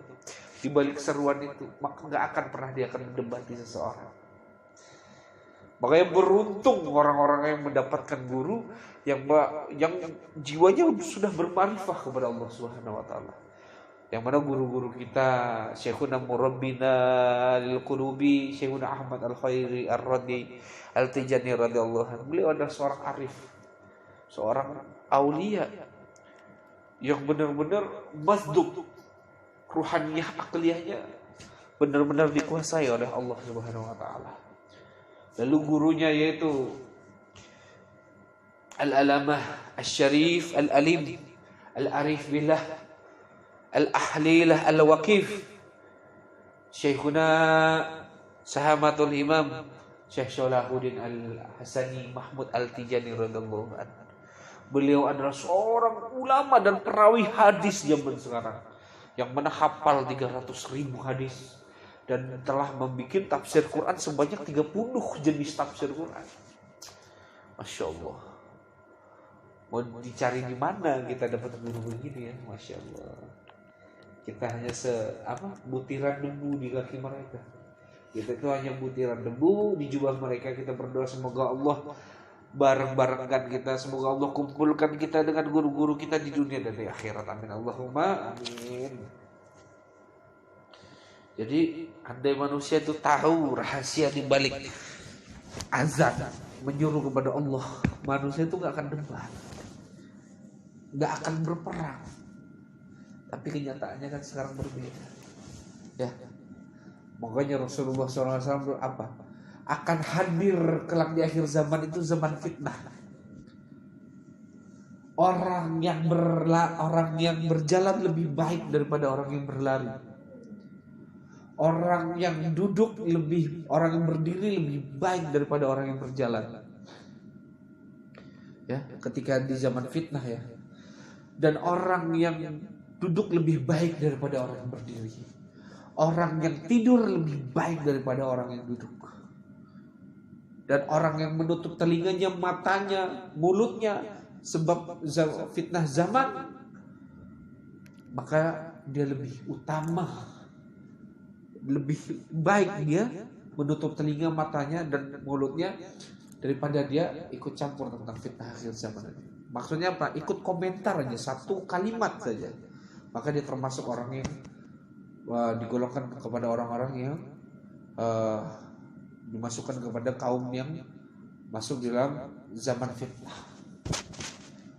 Speaker 1: di balik seruan itu. Maka gak akan pernah dia akan mendebati seseorang. Makanya beruntung orang-orang yang mendapatkan guru yang jiwanya sudah bermakrifah kepada Allah Subhanahu wa taala. Yang mana guru-guru kita, Syekhuna Murabbina lil Qulubi, Syekhuna Ahmad Al-Khairi Ar-Radi Al-Tijani radhiyallahu anhu. Beliau adalah seorang arif, seorang aulia yang benar-benar masduk, ruhaniyah, akliyahnya benar-benar dikuasai oleh Allah Subhanahu wa taala. Lalu gurunya yaitu Al-Alamah Asy-Syarif Al-Alim Al-Arif Billah Al-Ahlilah Al-Waqif, Syekhuna Sahamatul Imam Syekh Syolahuddin Al-Hasani Mahmud Al-Tijani radhiyallahu anhu. Beliau adalah seorang ulama dan perawi hadis zaman sekarang yang mana hafal 300.000 hadis dan telah membuat tafsir Quran sebanyak 30 jenis tafsir Quran. Masya Allah. Mau dicari di mana kita dapat guru begini ya, Masya Allah. Kita hanya butiran debu di kaki mereka. Kita itu hanya butiran debu di jubah mereka. Kita berdoa semoga Allah bareng-barengkan kita, semoga Allah kumpulkan kita dengan guru-guru kita di dunia dan di akhirat. Amin Allahumma amin. Jadi andai manusia itu tahu rahasia di balik azan menyuruh kepada Allah, manusia itu gak akan debat, gak akan berperang. Tapi kenyataannya kan sekarang berbeda. Ya, makanya Rasulullah SAW apa? akan hadir kelak di akhir zaman itu zaman fitnah. Orang yang berjalan lebih baik daripada orang yang berlari. Orang yang orang yang berdiri lebih baik daripada orang yang berjalan. Ya, ketika di zaman fitnah ya. Dan orang yang duduk lebih baik daripada orang yang berdiri. Orang yang tidur lebih baik daripada orang yang duduk. Dan orang yang menutup telinganya, matanya, mulutnya sebab fitnah zaman, maka dia lebih utama, lebih baik dia menutup telinga, matanya, dan mulutnya daripada dia ikut campur tentang fitnah akhir zaman ini. Maksudnya apa? Ikut komentar aja, satu kalimat saja, maka dia termasuk orang yang digolongkan kepada orang-orang yang dimasukkan kepada kaum yang masuk dalam zaman fitnah.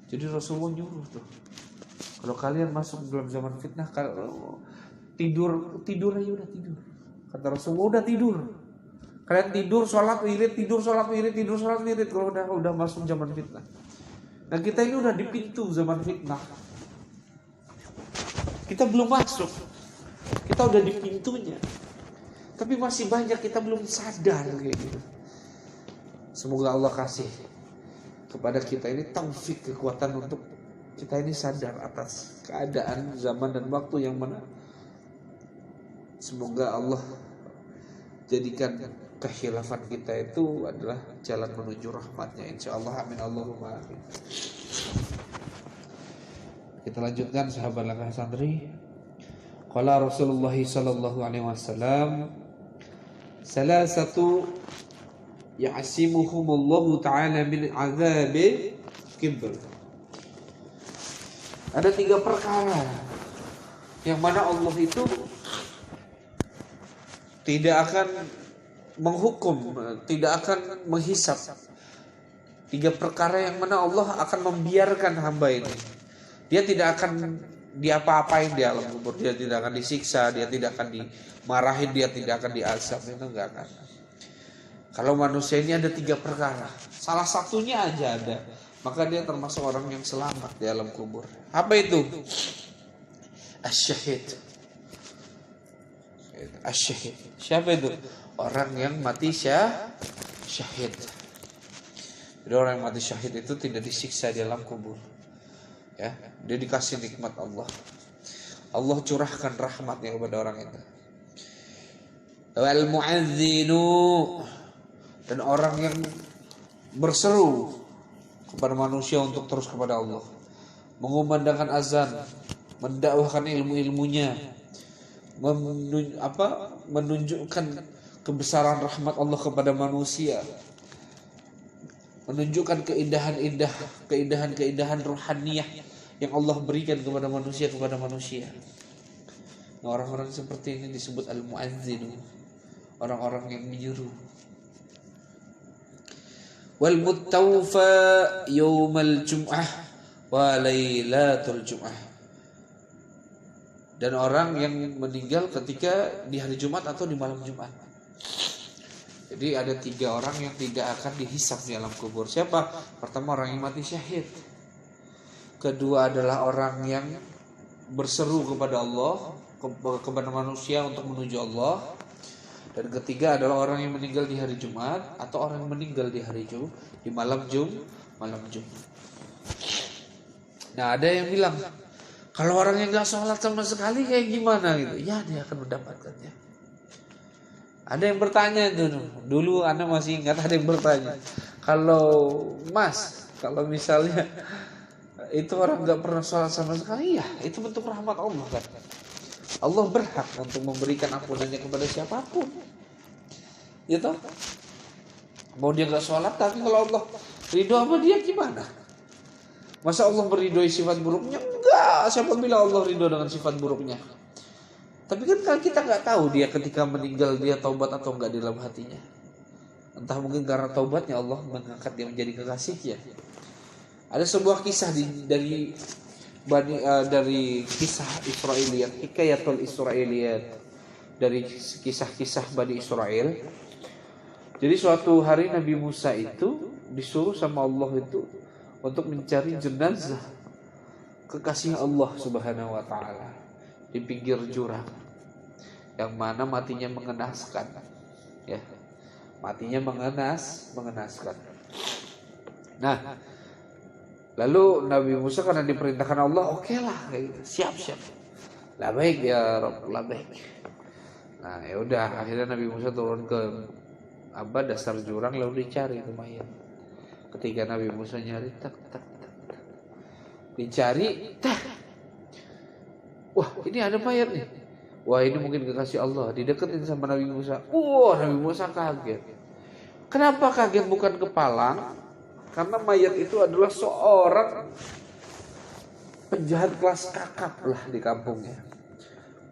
Speaker 1: Jadi Rasulullah nyuruh tuh, kalau kalian masuk dalam zaman fitnah, kalau tidur aja udah tidur. Kata Rasulullah, udah tidur. Kalian tidur, sholat wirid, kalau udah masuk zaman fitnah. Nah kita ini udah di pintu zaman fitnah. Kita belum masuk. Kita udah di pintunya. Tapi masih banyak kita belum sadar kayak gitu. Semoga Allah kasih kepada kita ini taufik, kekuatan untuk kita ini sadar atas keadaan zaman dan waktu yang mana. Semoga Allah jadikan kekhilafan kita itu adalah jalan menuju rahmatnya, insyaallah, amin Allahumma amin. Kita lanjutkan sahabat langkah santri. Qala Rasulullah sallallahu alaihi wasallam, salasatu ya'simuhumullahu ta'ala min azabi kibr. Ada 3 perkara yang mana Allah itu tidak akan menghukum, tidak akan menghisap. 3 perkara yang mana Allah akan membiarkan hamba ini. Dia tidak akan diapa-apain di alam kubur, dia tidak akan disiksa, dia tidak akan dimarahin, dia tidak akan diazab, itu enggak akan. Kalau manusia ini ada 3 perkara, salah satunya aja ada, maka dia termasuk orang yang selamat di alam kubur. Apa itu? Asyhad. Asyhad. Siapa itu? Orang yang mati syahid. Jadi orang yang mati syahid itu tidak disiksa di alam kubur. Ya, dia dikasih nikmat Allah. Allah curahkan rahmatnya kepada orang itu. Wal mu'adzinu, dan orang yang berseru kepada manusia untuk terus kepada Allah, mengumandangkan azan, mendakwahkan ilmu-ilmunya, menunjukkan kebesaran rahmat Allah kepada manusia, menunjukkan keindahan rohaniyah yang Allah berikan kepada manusia. Nah, orang-orang seperti ini disebut al-mu'adzin, orang-orang yang menyuruh. Wal muttawfa yaumal jum'ah wa lailatul jum'ah, dan orang yang meninggal ketika di hari Jumat atau di malam Jumat. Jadi ada 3 orang yang tidak akan dihisab di alam kubur. Siapa? Pertama, orang yang mati syahid. Kedua adalah orang yang berseru kepada Allah, kepada manusia untuk menuju Allah. Dan ketiga adalah orang yang meninggal di hari Jumat atau orang yang meninggal di malam Jumat. Nah, ada yang bilang, kalau orang yang gak sholat sama sekali kayak gimana gitu? Ya, dia akan mendapatkannya. Ada yang bertanya dulu Anda masih ingat, ada yang bertanya, kalau misalnya itu orang gak pernah sholat sama sekali, ya itu bentuk rahmat Allah kan. Allah berhak untuk memberikan ampunannya kepada siapapun, ya toh. Mau dia gak sholat, tapi kalau Allah ridho sama dia gimana? Masa Allah meridhoi sifat buruknya? Enggak, siapa bilang Allah ridho dengan sifat buruknya? Tapi kan kita nggak tahu dia ketika meninggal dia taubat atau enggak di dalam hatinya. Entah mungkin karena taubatnya Allah mengangkat dia menjadi kekasihnya. Ada sebuah kisah dari kisah Israiliyat, hikayatul Israiliyat, dari kisah-kisah Bani Israel. Jadi suatu hari Nabi Musa itu disuruh sama Allah itu untuk mencari jenazah kekasih Allah Subhanahu wa taala di pinggir jurang yang mana matinya mengenaskan. Ya. Matinya mengenaskan. Nah, lalu Nabi Musa karena diperintahkan Allah, oke lah, siap. Lah baik ya Rabb, lah baik. Nah, ya udah akhirnya Nabi Musa turun ke dasar jurang lalu dicari itu mayat. Ketika Nabi Musa nyari, tak. Dicari, wah, ini ada mayat nih. Wah, ini mungkin kekasih Allah. Dideketin sama Nabi Musa. Wah, Nabi Musa kaget. Kenapa kaget bukan kepalang? Karena mayat itu adalah seorang penjahat kelas kakap lah di kampungnya.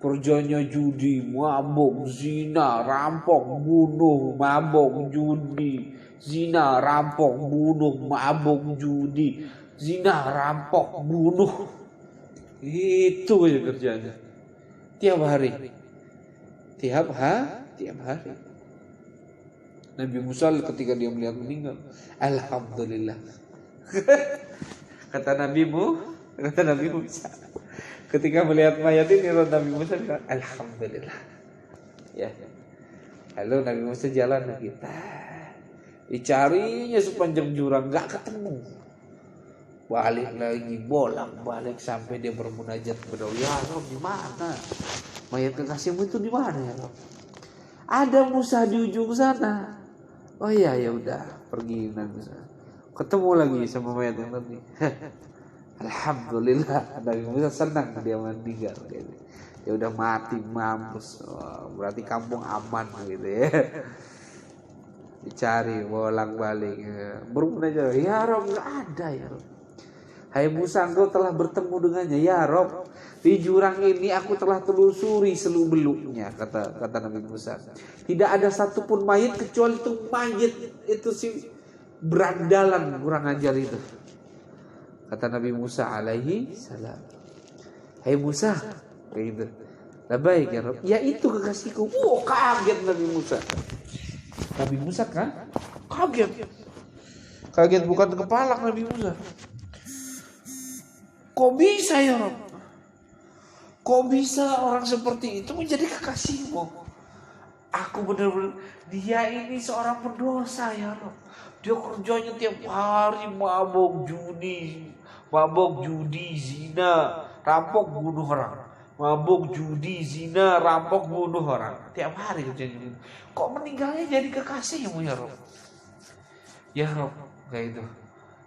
Speaker 1: Kerjanya judi, mabuk, zina, rampok, bunuh, mabuk, judi, zina, rampok, bunuh, mabuk, judi, zina, rampok, bunuh. Itu aja kerjanya. Tiap hari. Nabi Musa ketika dia melihat meninggal, alhamdulillah. Kata Nabi Musa. Ketika melihat mayat ini, Nabi Musa bilang, alhamdulillah. Ya. Lalu Nabi Musa jalan ke kita. Dicarinya sepanjang jurang, nggak ketemu. Balik lagi, bolak-balik sampai dia bermunajat kepada Allah. Ya Rabb, di mana? Mayat kekasihmu itu di mana ya Rabb? Ada Musa di ujung sana. Oh iya, ya udah, pergi Nabi Musa. Ketemu lagi sama mayat yang tadi. Alhamdulillah, Nabi Musa senang dia meninggal. Ya udah mati mampus. Oh, berarti kampung aman gitu ya. Dicari bolak-balik. Bermunajat, ya Rabb, nggak ada ya Rabb. Hai Musa, engkau telah bertemu dengannya. Ya Rob, di jurang ini aku telah telusuri seluk-beluknya, kata Nabi Musa. Tidak ada satupun mayat kecuali itu mayat itu si berandalan kurang ajar itu. Kata Nabi Musa alaihi salam. Hai Musa, kayak gitu. Lah baik ya Rob. Ya itu kekasihku. Kaget Nabi Musa. Nabi Musa kan kaget. Kaget bukan kepala Nabi Musa. Kok bisa ya Rob? Kok bisa orang seperti itu menjadi kekasihmu? Aku benar-benar, dia ini seorang pendosa ya Rob. Dia kerjanya tiap hari mabok judi, zina, rampok, bunuh orang. Mabok judi, zina, rampok, bunuh orang. Tiap hari kerjanya. Kok meninggalnya jadi kekasihmu ya Rob? Ya Rob, kayak itu.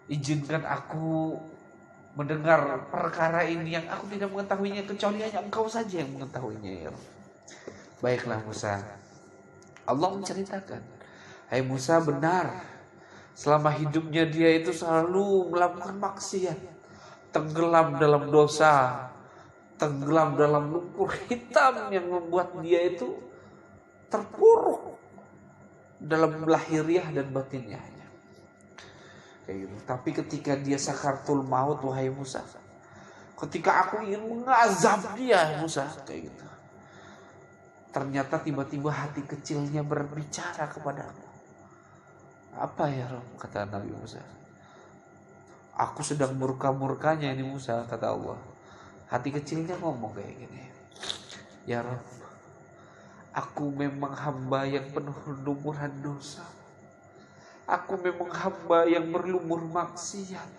Speaker 1: Izinkan aku mendengar perkara ini yang aku tidak mengetahuinya kecuali hanya engkau saja yang mengetahuinya ya Rabb. Baiklah Musa. Allah menceritakan, hai Musa, benar selama hidupnya dia itu selalu melakukan maksiat, tenggelam dalam dosa, tenggelam dalam lumpur hitam yang membuat dia itu terpuruk dalam lahiriah dan batinnya. Kayak gitu. Tapi ketika dia sakaratul maut, wahai Musa, ketika aku ingin mengazab dia Musa, kayak gitu, ternyata tiba-tiba hati kecilnya berbicara kepadaku. Apa ya Rabb, kata Nabi Musa. Aku sedang murka-murkanya ini Musa, kata Allah. Hati kecilnya ngomong kayak gini, ya Rabb, aku memang hamba yang penuh lumuran dosa. Aku memang hamba yang berlumur maksiat.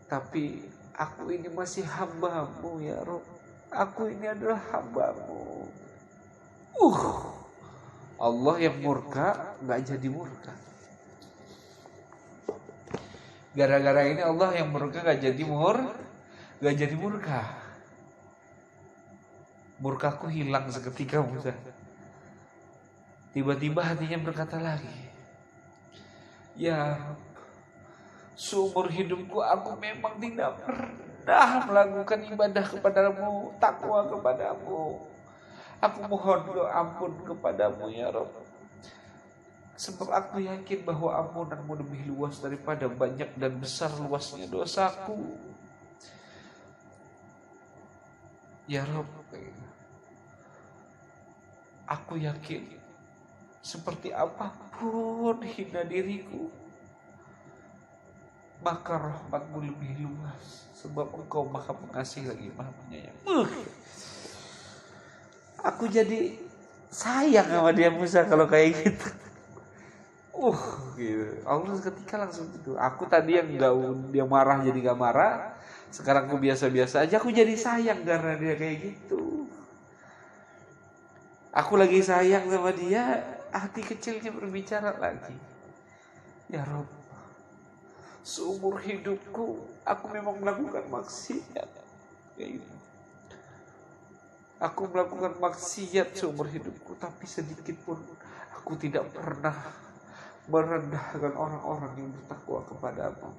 Speaker 1: Tapi aku ini masih hamba-Mu ya Rabb. Aku ini adalah hamba-Mu. Allah yang murka gak jadi murka. Gara-gara ini Allah yang murka gak jadi murka. Murkaku hilang seketika Musa. Tiba-tiba hatinya berkata lagi, ya Rabb, seumur hidupku aku memang tidak pernah melakukan ibadah kepadamu, takwa kepadamu. Aku mohon ampun kepadamu ya Rabb. Sebab aku yakin bahwa ampunanmu lebih luas daripada banyak dan besar luasnya dosaku. Ya Rabb, aku yakin seperti apapun hina diriku, maka rahmatmu lebih luas, sebab engkau maha pengasih lagi maha penyayang. Aku jadi sayang sama dia Musa kalau kayak gitu. Gitu. Allah ketika langsung gitu. Aku tadi yang nggak, dia marah jadi nggak marah. Sekarang aku biasa-biasa aja. Aku jadi sayang karena dia kayak gitu. Aku lagi sayang sama dia, hati kecilnya berbicara lagi. Ya Rob, seumur hidupku aku memang melakukan maksiat. Kayak gitu. Aku melakukan maksiat seumur hidupku, tapi sedikit pun aku tidak pernah merendahkan orang-orang yang bertakwa kepadamu.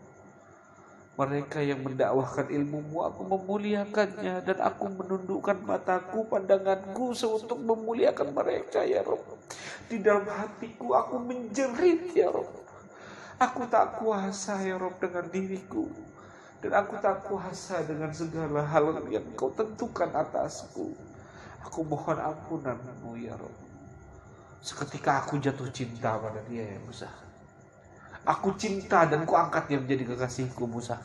Speaker 1: Mereka yang mendakwahkan ilmumu, aku memuliakannya, dan aku menundukkan mataku, pandanganku untuk memuliakan mereka, ya Rabb. Di dalam hatiku aku menjerit, ya Rabb. Aku tak kuasa, ya Rabb, dengan diriku, dan aku tak kuasa dengan segala hal yang kau tentukan atasku. Aku mohon ampunanmu, ya Rabb. Seketika aku jatuh cinta pada dia, ya Musa. Aku cinta dan ku angkat dia menjadi kekasihku, Musa.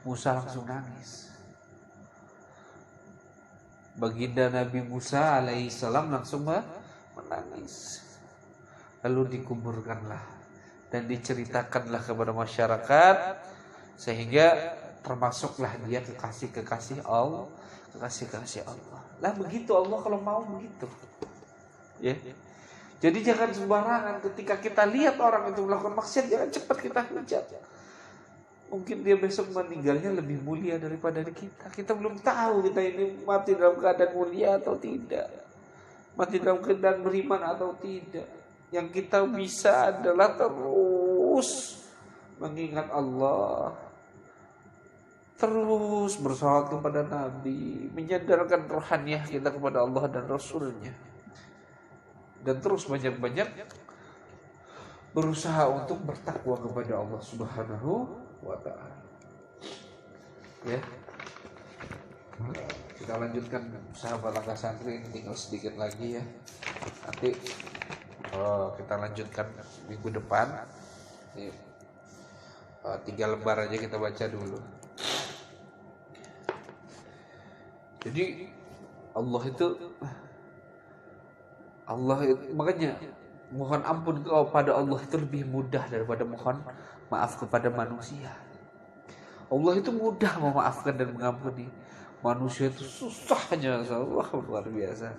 Speaker 1: Musa langsung nangis. Baginda Nabi Musa alaihissalam langsung menangis. Lalu dikuburkanlah dan diceritakanlah kepada masyarakat, sehingga termasuklah dia kekasih-kekasih Allah, kekasih-kekasih Allah. Lah begitu Allah kalau mau begitu. Ya. Jadi jangan sembarangan ketika kita lihat orang itu melakukan maksiat, jangan cepat kita hujat. Mungkin dia besok meninggalnya lebih mulia daripada kita. Kita belum tahu kita ini mati dalam keadaan mulia atau tidak, mati dalam keadaan beriman atau tidak. Yang kita bisa adalah terus mengingat Allah, terus bersalawat kepada Nabi, menyadarkan rohaniah kita kepada Allah dan Rasulnya, dan terus banyak-banyak berusaha untuk bertakwa kepada Allah Subhanahu wa ta'ala. Ya. Kita lanjutkan sahabat langkah santri, ini tinggal sedikit lagi ya. Nanti kita lanjutkan minggu depan. Ini, 3 lembar aja kita baca dulu. Jadi Allah itu makanya mohon ampun kepada Allah itu lebih mudah daripada mohon maaf kepada manusia. Allah itu mudah memaafkan dan mengampuni. Manusia itu susahnya, Allah luar biasa.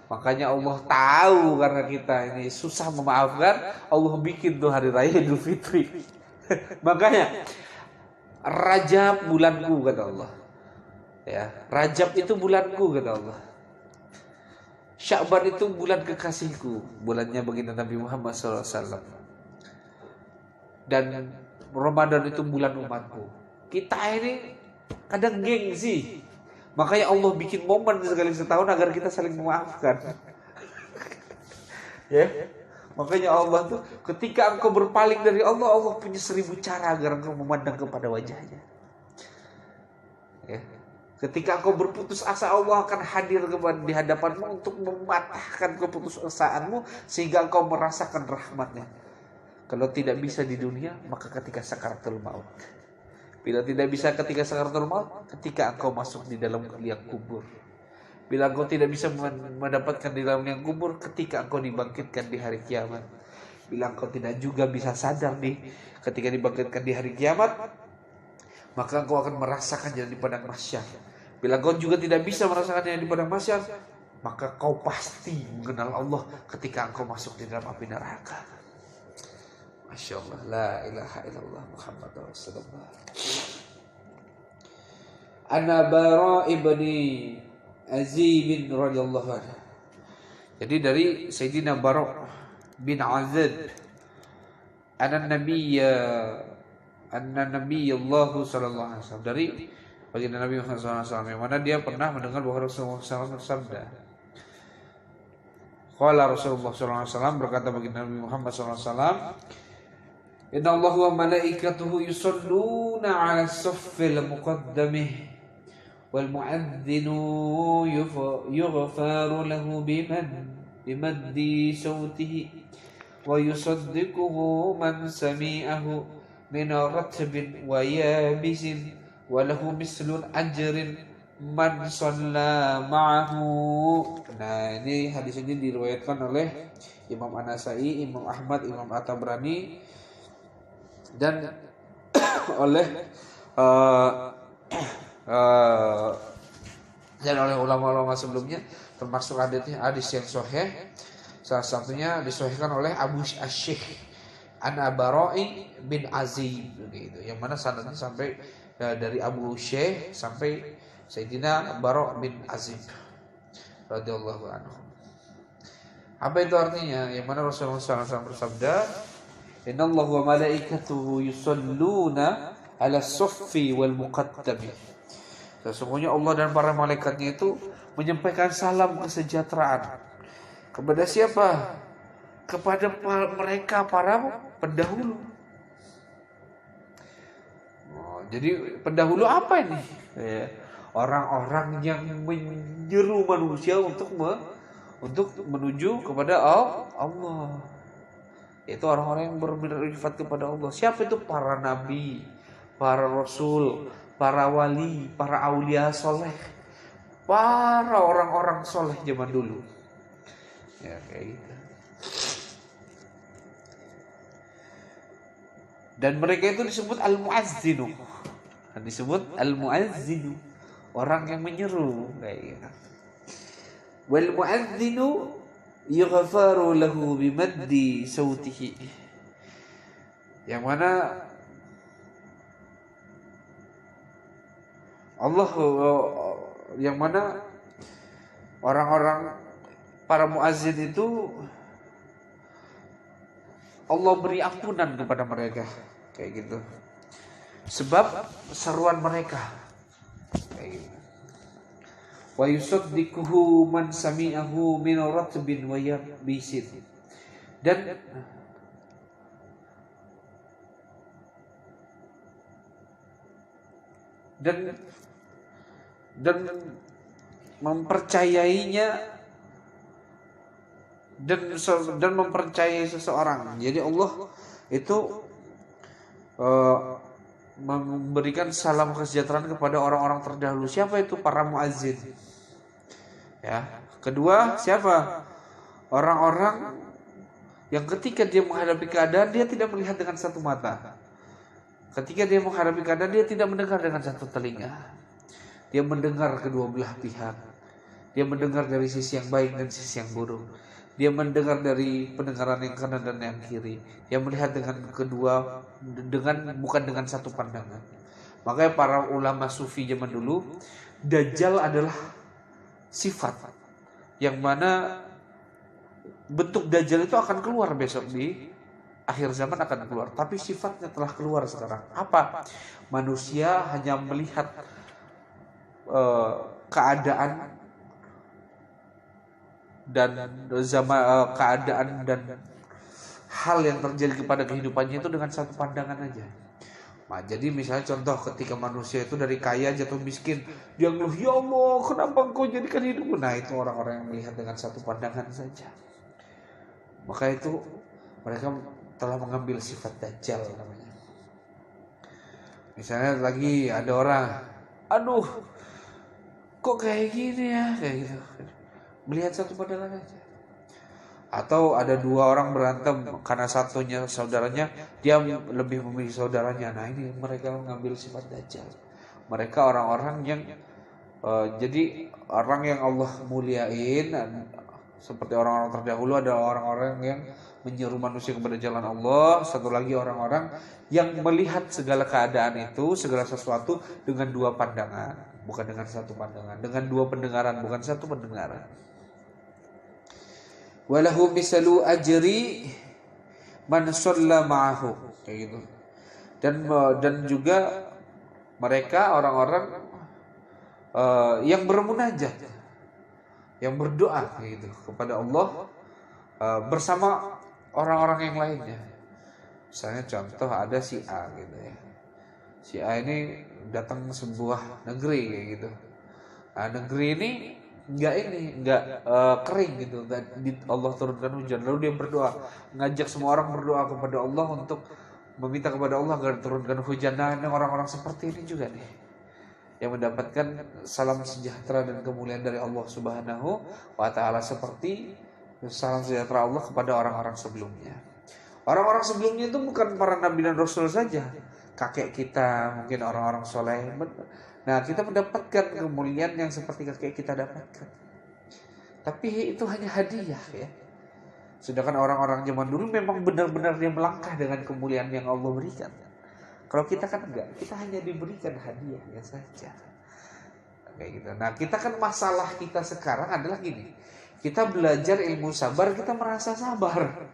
Speaker 1: Makanya Allah tahu karena kita ini susah memaafkan, Allah bikin tuh hari raya Idul Fitri. Makanya Rajab bulanku kata Allah. Ya, Rajab itu bulanku kata Allah. Sya'ban itu bulan kekasihku, bulannya baginda Nabi Muhammad SAW. Dan Ramadan itu bulan umatku. Kita ini kadang gengsi, makanya Allah bikin momen sekali setahun agar kita saling memaafkan. Ya, makanya Allah tuh ketika engkau berpaling dari Allah, Allah punya 1000 cara agar engkau memandang kepada wajahnya. Ya. Ketika engkau berputus asa, Allah akan hadir di hadapanmu untuk mematahkan keputusasaanmu sehingga engkau merasakan rahmatnya. Kalau tidak bisa di dunia, maka ketika sakaratul maut. Bila tidak bisa ketika sakaratul maut, ketika engkau masuk di dalam liang kubur. Bila engkau tidak bisa mendapatkan di dalam liang kubur, ketika engkau dibangkitkan di hari kiamat. Bila engkau tidak juga bisa sadar ketika dibangkitkan di hari kiamat, maka engkau akan merasakannya di padang mahsyar. Bila kau juga tidak bisa merasakannya di padang mahsyar, maka kau pasti mengenal Allah ketika engkau masuk di dalam api neraka. Masya Allah, la ilaha illallah Muhammad Rasulullah. Ana Bara ibni Azib radhiyallahu anhu. Jadi dari Sayyidina Bara bin Azib, anna Nabi Allah sallallahu alaihi wasallam, dari baginda Nabi Muhammad SAW, yang mana dia pernah mendengar bahwa Rasulullah SAW bersabda. Qala Rasulullah SAW, berkata baginda Nabi Muhammad SAW, Inna Allah wa malaikatuhu yusalluna ala saffil muqaddamih wal mu'adzinu yughfaru lahu biman bimaddi sawtihi wa yusaddiquhu man sami'ahu min ratbin wa yabisin wa lahu mislun ajrin man shalla ma'ahu. Nah, ini hadis ini diriwayatkan oleh Imam An-Nasai, Imam Ahmad, Imam At-Tabrani dan oleh dan oleh ulama-ulama sebelumnya, termasuk hadis yang sahih. Salah satunya disahihkan oleh Abu Asyikh An-Abara'i bin Azib gitu, yang mana sanadnya sampai dari Abu Syekh sampai Sayyidina Bara' bin Azib radhiyallahu anhu. Apa itu artinya? Yang mana Rasulullah SAW bersabda, Innallaha wa malaikatuhu yusalluna ala suffi wal muqaddami. Sesungguhnya Allah dan para malaikatnya itu menyampaikan salam kesejahteraan. Kepada siapa? Kepada mereka para pendahulu. Jadi pendahulu apa ini? Orang-orang yang menyeru manusia untuk menuju kepada Allah. Itu orang-orang yang bermanfaat kepada Allah. Siapa itu? Para nabi, para rasul, para wali, para aulia soleh, para orang-orang soleh zaman dulu. Ya kayak gitu. Dan mereka itu disebut al-muazzinu. Disebut al-muazzinu, orang yang menyeru kayak gitu. Wal muazzinu yughfaru lahu bimaddi sautihi. Yang mana Allah, yang mana orang-orang para muazzin itu Allah beri ampunan kepada mereka kayak gitu, sebab seruan mereka kayak gitu. Wa yusaddiquhu man sami'ahu min ratbin wa yabisin. Dan mempercayainya dan mempercayai seseorang. Jadi Allah itu memberikan salam kesejahteraan kepada orang-orang terdahulu. Siapa itu? Para muazzin. Ya. Kedua, siapa? Orang-orang yang ketika dia menghadapi keadaan, dia tidak melihat dengan satu mata. Ketika dia menghadapi keadaan, dia tidak mendengar dengan satu telinga. Dia mendengar kedua belah pihak. Dia mendengar dari sisi yang baik dan sisi yang buruk. Dia mendengar dari pendengaran yang kanan dan yang kiri. Dia melihat bukan dengan satu pandangan. Makanya para ulama sufi zaman dulu, Dajjal adalah sifat yang mana bentuk Dajjal itu akan keluar besok di akhir zaman akan keluar. Tapi sifatnya telah keluar sekarang. Apa? Manusia hanya melihat keadaan dan keadaan dan hal yang terjadi kepada kehidupannya itu dengan satu pandangan aja. Nah, jadi misalnya contoh ketika manusia itu dari kaya jatuh miskin, dia ngeluh, ya Allah kenapa engkau jadikan hidupku? Nah, itu orang-orang yang melihat dengan satu pandangan saja. Maka itu mereka telah mengambil sifat Dajjal namanya. Misalnya lagi ada orang, aduh kok kayak gini ya, kayak gitu. Melihat satu pandangan aja. Atau ada dua orang berantem karena satunya saudaranya, dia lebih memilih saudaranya. Nah, ini mereka mengambil sifat Dajjal. Mereka orang-orang yang jadi orang yang Allah muliain, seperti orang-orang terdahulu ada orang-orang yang menyeru manusia kepada jalan Allah. Satu lagi orang-orang yang melihat segala keadaan itu, segala sesuatu dengan dua pandangan, bukan dengan satu pandangan, dengan dua pendengaran, bukan satu pendengaran. Walahu misalu ajri man shalla ma'ahu kayak gitu. Dan juga mereka orang-orang yang bermunajat, yang berdoa kayak gitu kepada Allah bersama orang-orang yang lainnya. Misalnya contoh ada si A gitu ya. Si A ini datang ke sebuah negeri kayak gitu. Nah, negeri ini kering gitu, Allah turunkan hujan. Lalu dia berdoa, ngajak semua orang berdoa kepada Allah untuk meminta kepada Allah agar turunkan hujan. Nah, ini orang-orang seperti ini juga nih yang mendapatkan salam sejahtera dan kemuliaan dari Allah Subhanahu wa taala, seperti salam sejahtera Allah kepada orang-orang sebelumnya. Orang-orang sebelumnya itu bukan para nabi dan rasul saja, kakek kita, mungkin orang-orang soleh. Nah, kita mendapatkan kemuliaan yang seperti kakek kita dapatkan. Tapi itu hanya hadiah ya. Sedangkan orang-orang zaman dulu memang benar-benar dia melangkah dengan kemuliaan yang Allah berikan. Kalau kita kan enggak, kita hanya diberikan hadiahnya saja. Kayak gitu. Nah, kita kan masalah kita sekarang adalah gini. Kita belajar ilmu sabar, kita merasa sabar.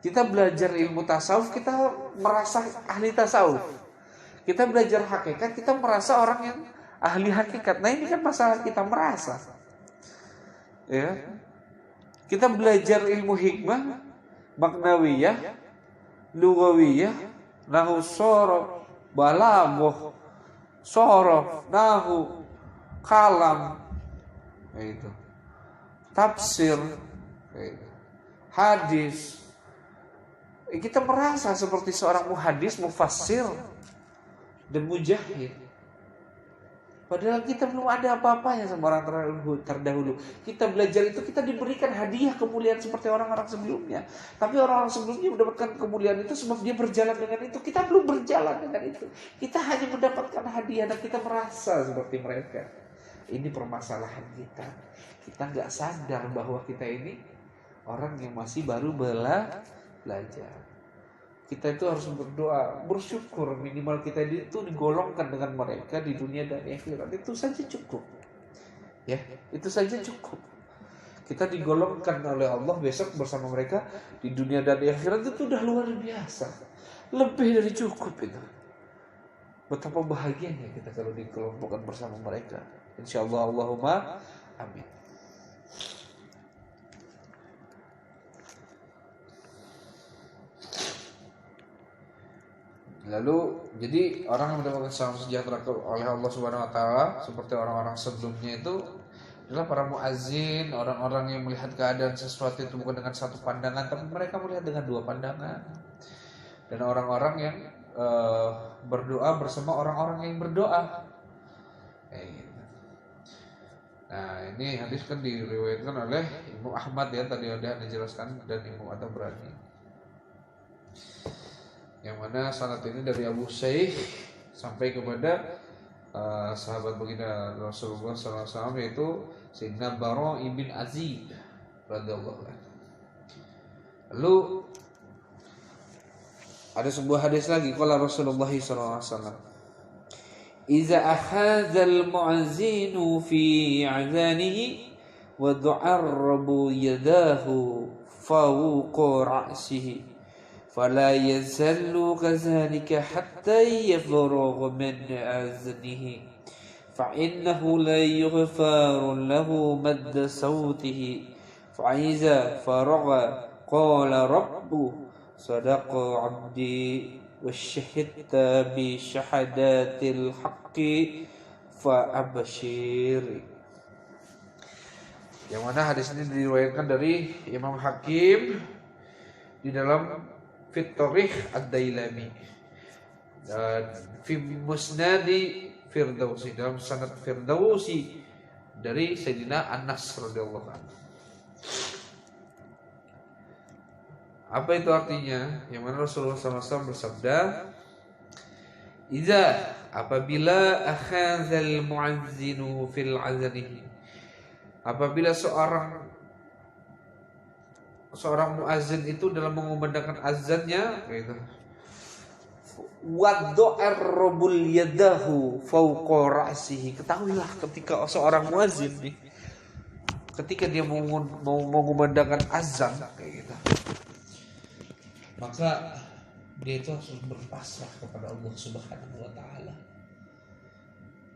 Speaker 1: Kita belajar ilmu tasawuf, kita merasa ahli tasawuf. Kita belajar hakikat, kita merasa orang yang ahli hakikat. Nah, ini kan masalah kita merasa. Ya. Kita belajar ilmu hikmah, maknawiyah, lugawiyah, nahu sorof, balaghah, sorof, nahu, kalam, itu, tafsir, itu, hadis. Kita merasa seperti seorang muhadis, mufassir, dan mujahid. Padahal kita belum ada apa-apanya sama orang terdahulu. Kita belajar itu, kita diberikan hadiah kemuliaan seperti orang-orang sebelumnya. Tapi orang-orang sebelumnya mendapatkan kemuliaan itu sebab dia berjalan dengan itu. Kita belum berjalan dengan itu. Kita hanya mendapatkan hadiah dan kita merasa seperti mereka. Ini permasalahan kita. Kita nggak sadar bahwa kita ini orang yang masih baru belajar. Kita itu harus berdoa, bersyukur minimal kita itu digolongkan dengan mereka di dunia dan akhirat. Itu saja cukup. Ya, itu saja cukup. Kita digolongkan oleh Allah besok bersama mereka di dunia dan akhirat, itu udah luar biasa. Lebih dari cukup itu. Betapa bahagianya kita kalau dikelompokkan bersama mereka. Insyaallah, Allahumma amin. Lalu jadi orang yang mendapatkan salam sejahtera oleh Allah Subhanahu wa taala seperti orang-orang sebelumnya itu adalah para muazzin, orang-orang yang melihat keadaan sesuatu itu bukan dengan satu pandangan, tapi mereka melihat dengan dua pandangan. Dan orang-orang yang berdoa bersama orang-orang yang berdoa. Kayak gitu. Nah, ini hadis kan diriwayatkan oleh Imam Ahmad ya, tadi udah dijelaskan, dan Imam At-Tabrani. Yang mana sanad ini dari Abu Sa'id sampai kepada sahabat baginda Rasulullah SAW, yaitu Sayyidina Bara ibn Azib radhiyallahu anhu. Lalu ada sebuah hadis lagi, qala Rasulullah SAW, "Iza akhadha al-mu'azzinu fi 'adhanihi wa du'arrabu yadahu fawqa ra'sihi فلا يزال كذلك حتى يفرغ من أذنه فإنه لا يغفر له مد صوته فإذا فرغ قال رب صدق عبدي والشهدت بشهادات الحق فأبشر." Yang mana hadis ini diriwayatkan dari Imam Hakim di dalam Fit Tarikh Ad-Dailami dan fi Musnadi Firdausi, dalam sanad Firdausi dari Sayyidina Anas radhiyallahu anhu. Apa itu artinya? Yang mana Rasulullah SAW bersabda, "Idza apabila akhadzal mu'azzinu fil 'azanihi." Apabila seorang muazzin itu dalam mengumandangkan azannya, gitu. Wadda'arrabul yadahu fawqa ra'sihi. Ketahuilah ketika seorang muazzin nih, ketika dia mau mengumandangkan azan kayak gitu, maka dia itu harus berpasrah kepada Allah Subhanahu wa taala.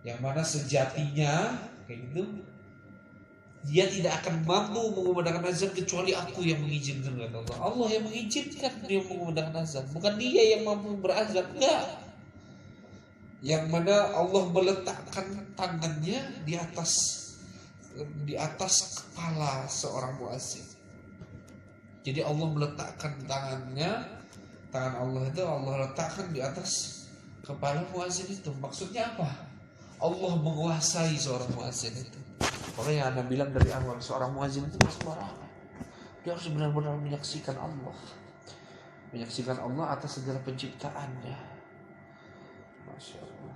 Speaker 1: Yang mana sejatinya kayak gitu, dia tidak akan mampu mengumandangkan azan kecuali aku yang mengizinkan, kata Allah. Allah yang mengizinkan dia mengumandangkan azan, bukan dia yang mampu berazan, enggak. Yang mana Allah meletakkan tangannya di atas di atas kepala seorang muazzin. Jadi Allah meletakkan tangan Allah itu Allah letakkan di atas kepala muazzin itu. Maksudnya apa? Allah menguasai seorang muazzin itu. Makanya Anda bilang dari awal, seorang muazzin itu tidak sembarangan. Dia harus benar-benar menyaksikan Allah. Menyaksikan Allah atas segala penciptaannya. Masya Allah.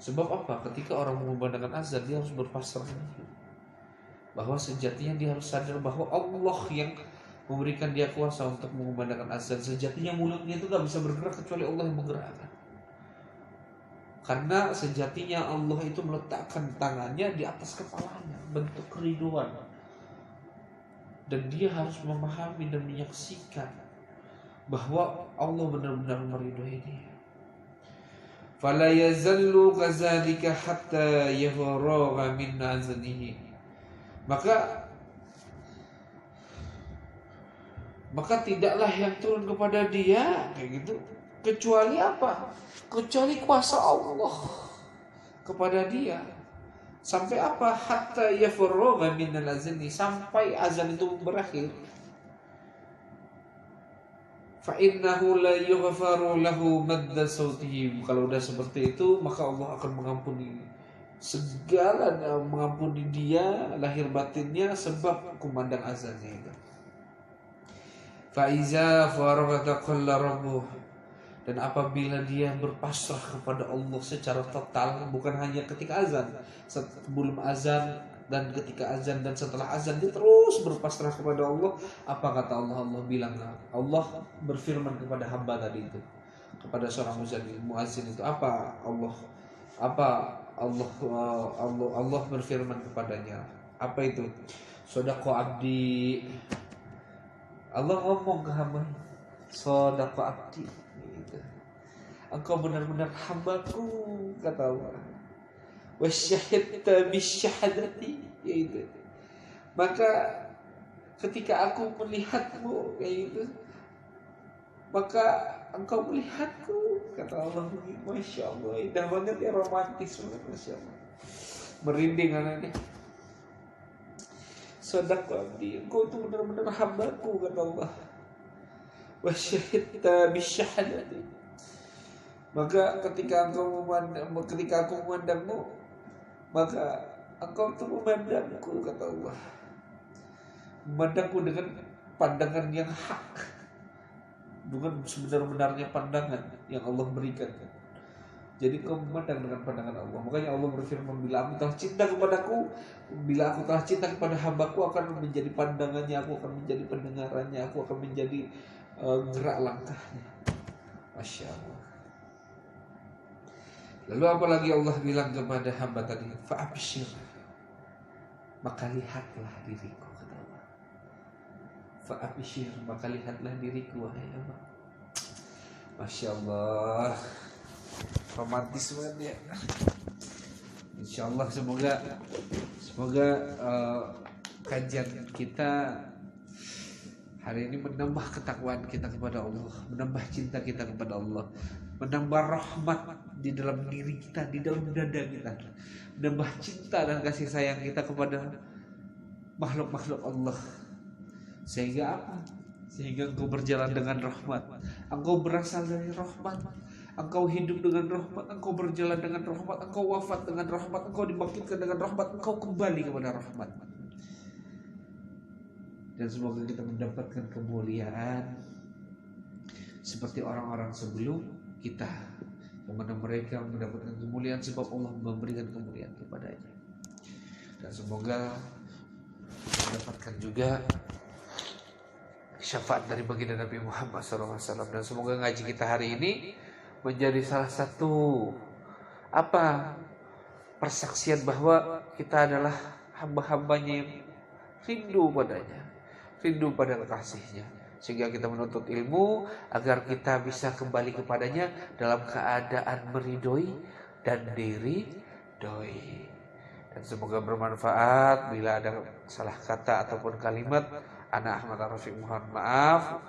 Speaker 1: Sebab apa? Ketika orang mengumandangkan azan, dia harus berpasrah bahwa sejatinya dia harus sadar bahwa Allah yang memberikan dia kuasa untuk mengumandangkan azan. Sejatinya mulutnya itu gak bisa bergerak kecuali Allah yang menggerakkan. Karena sejatinya Allah itu meletakkan tangannya di atas kepalanya, bentuk keriduan. Dan dia harus memahami dan menyaksikan bahwa Allah benar-benar meridhoi dia. Fala yazallu kadzalika hatta yafragha min aznihi. Maka tidaklah yang turun kepada dia kayak gitu kecuali apa? Kecuali kuasa Allah kepada dia. Sampai apa? Hatta yafragha min al-azani, sampai azan itu berakhir. Fa innahu la yughfaru lahu madda sautihi. Kalau udah seperti itu, maka Allah akan mengampuni mengampuni dia lahir batinnya sebab kumandang azannya itu. Fa iza faragha taqalla rabbuh. Dan apabila dia berpasrah kepada Allah secara total, bukan hanya ketika azan, sebelum azan dan ketika azan dan setelah azan, dia terus berpasrah kepada Allah. Apa kata Allah? Allah bilang, Allah berfirman kepada hamba tadi itu, kepada seorang muazzin itu, Allah berfirman kepadanya, apa itu? Sodaqo abdi. Allah ngomong ke hamba, sodaqo abdi. Engkau benar-benar hambaku, kata Allah. Wasyahidta bisyahadati, yaitu. Maka ketika aku melihatmu, yaitu, maka engkau melihatku, kata Allah. Masya Allah, indah banget ya, romantis banget, Masya Allah. Merinding anaknya. Sadaqah abdi, engkau itu benar-benar hambaku, kata Allah. Wasyahidta bisyahadati. Maka ketika aku memandangmu, maka engkau itu memandangku, kata Allah. Memandangku dengan pandangan yang hak, bukan sebenar-benarnya pandangan yang Allah berikan. Jadi kau memandang dengan pandangan Allah. Makanya Allah berfirman, bila aku telah cinta kepadaku, bila aku telah cinta kepada hambaku, akan menjadi pandangannya, aku akan menjadi pendengarannya, aku akan menjadi gerak langkahnya. Masya Allah. Lalu apalagi Allah bilang kepada hamba tadi, fa'abshir, maka lihatlah diriku, kata Allah. Fa'abshir, maka lihatlah diriku, wahai hamba. Masya Allah, romantis banget ya. Insya Allah semoga kajian kita hari ini menambah ketakwaan kita kepada Allah, menambah cinta kita kepada Allah, menambah rahmat di dalam diri kita, di dalam dada kita, menambah cinta dan kasih sayang kita kepada makhluk-makhluk Allah. Sehingga apa? Sehingga engkau berjalan dengan rahmat, engkau berasal dari rahmat, engkau hidup dengan rahmat, engkau berjalan dengan rahmat, engkau wafat dengan rahmat, engkau dibangkitkan dengan rahmat, engkau kembali kepada rahmat. Dan semoga kita mendapatkan kemuliaan seperti orang-orang sebelum kita, yang mana mereka mendapatkan kemuliaan sebab Allah memberikan kemuliaan kepadanya. Dan semoga mendapatkan juga syafaat dari baginda Nabi Muhammad SAW. Dan semoga ngaji kita hari ini menjadi salah satu persaksian bahwa kita adalah hamba-hambanya yang rindu padanya, rindu pada kekasihnya, sehingga kita menuntut ilmu agar kita bisa kembali kepadanya dalam keadaan meridhoi dan diridhoi. Dan semoga bermanfaat. Bila ada salah kata ataupun kalimat, ana Ahmad Ar-Rafiq mohon maaf.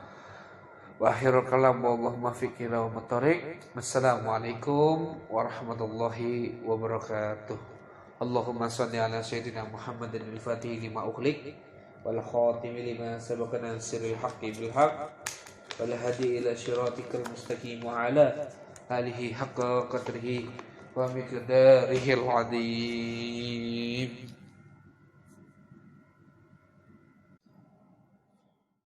Speaker 1: Wa akhirul kalam wallahu muwaffiq ila aqwamit thoriq. Wassalamualaikum warahmatullahi wabarakatuh. Allahumma salli ala sayyidina Muhammadin al-Fatih lima ughliq wal khatimi lima sabaqa nasiril haqqi bil haqq wal hadi ila siratikal mustaqim wa ala alihi haqqa qadrihi wa miqdarihi al-azim.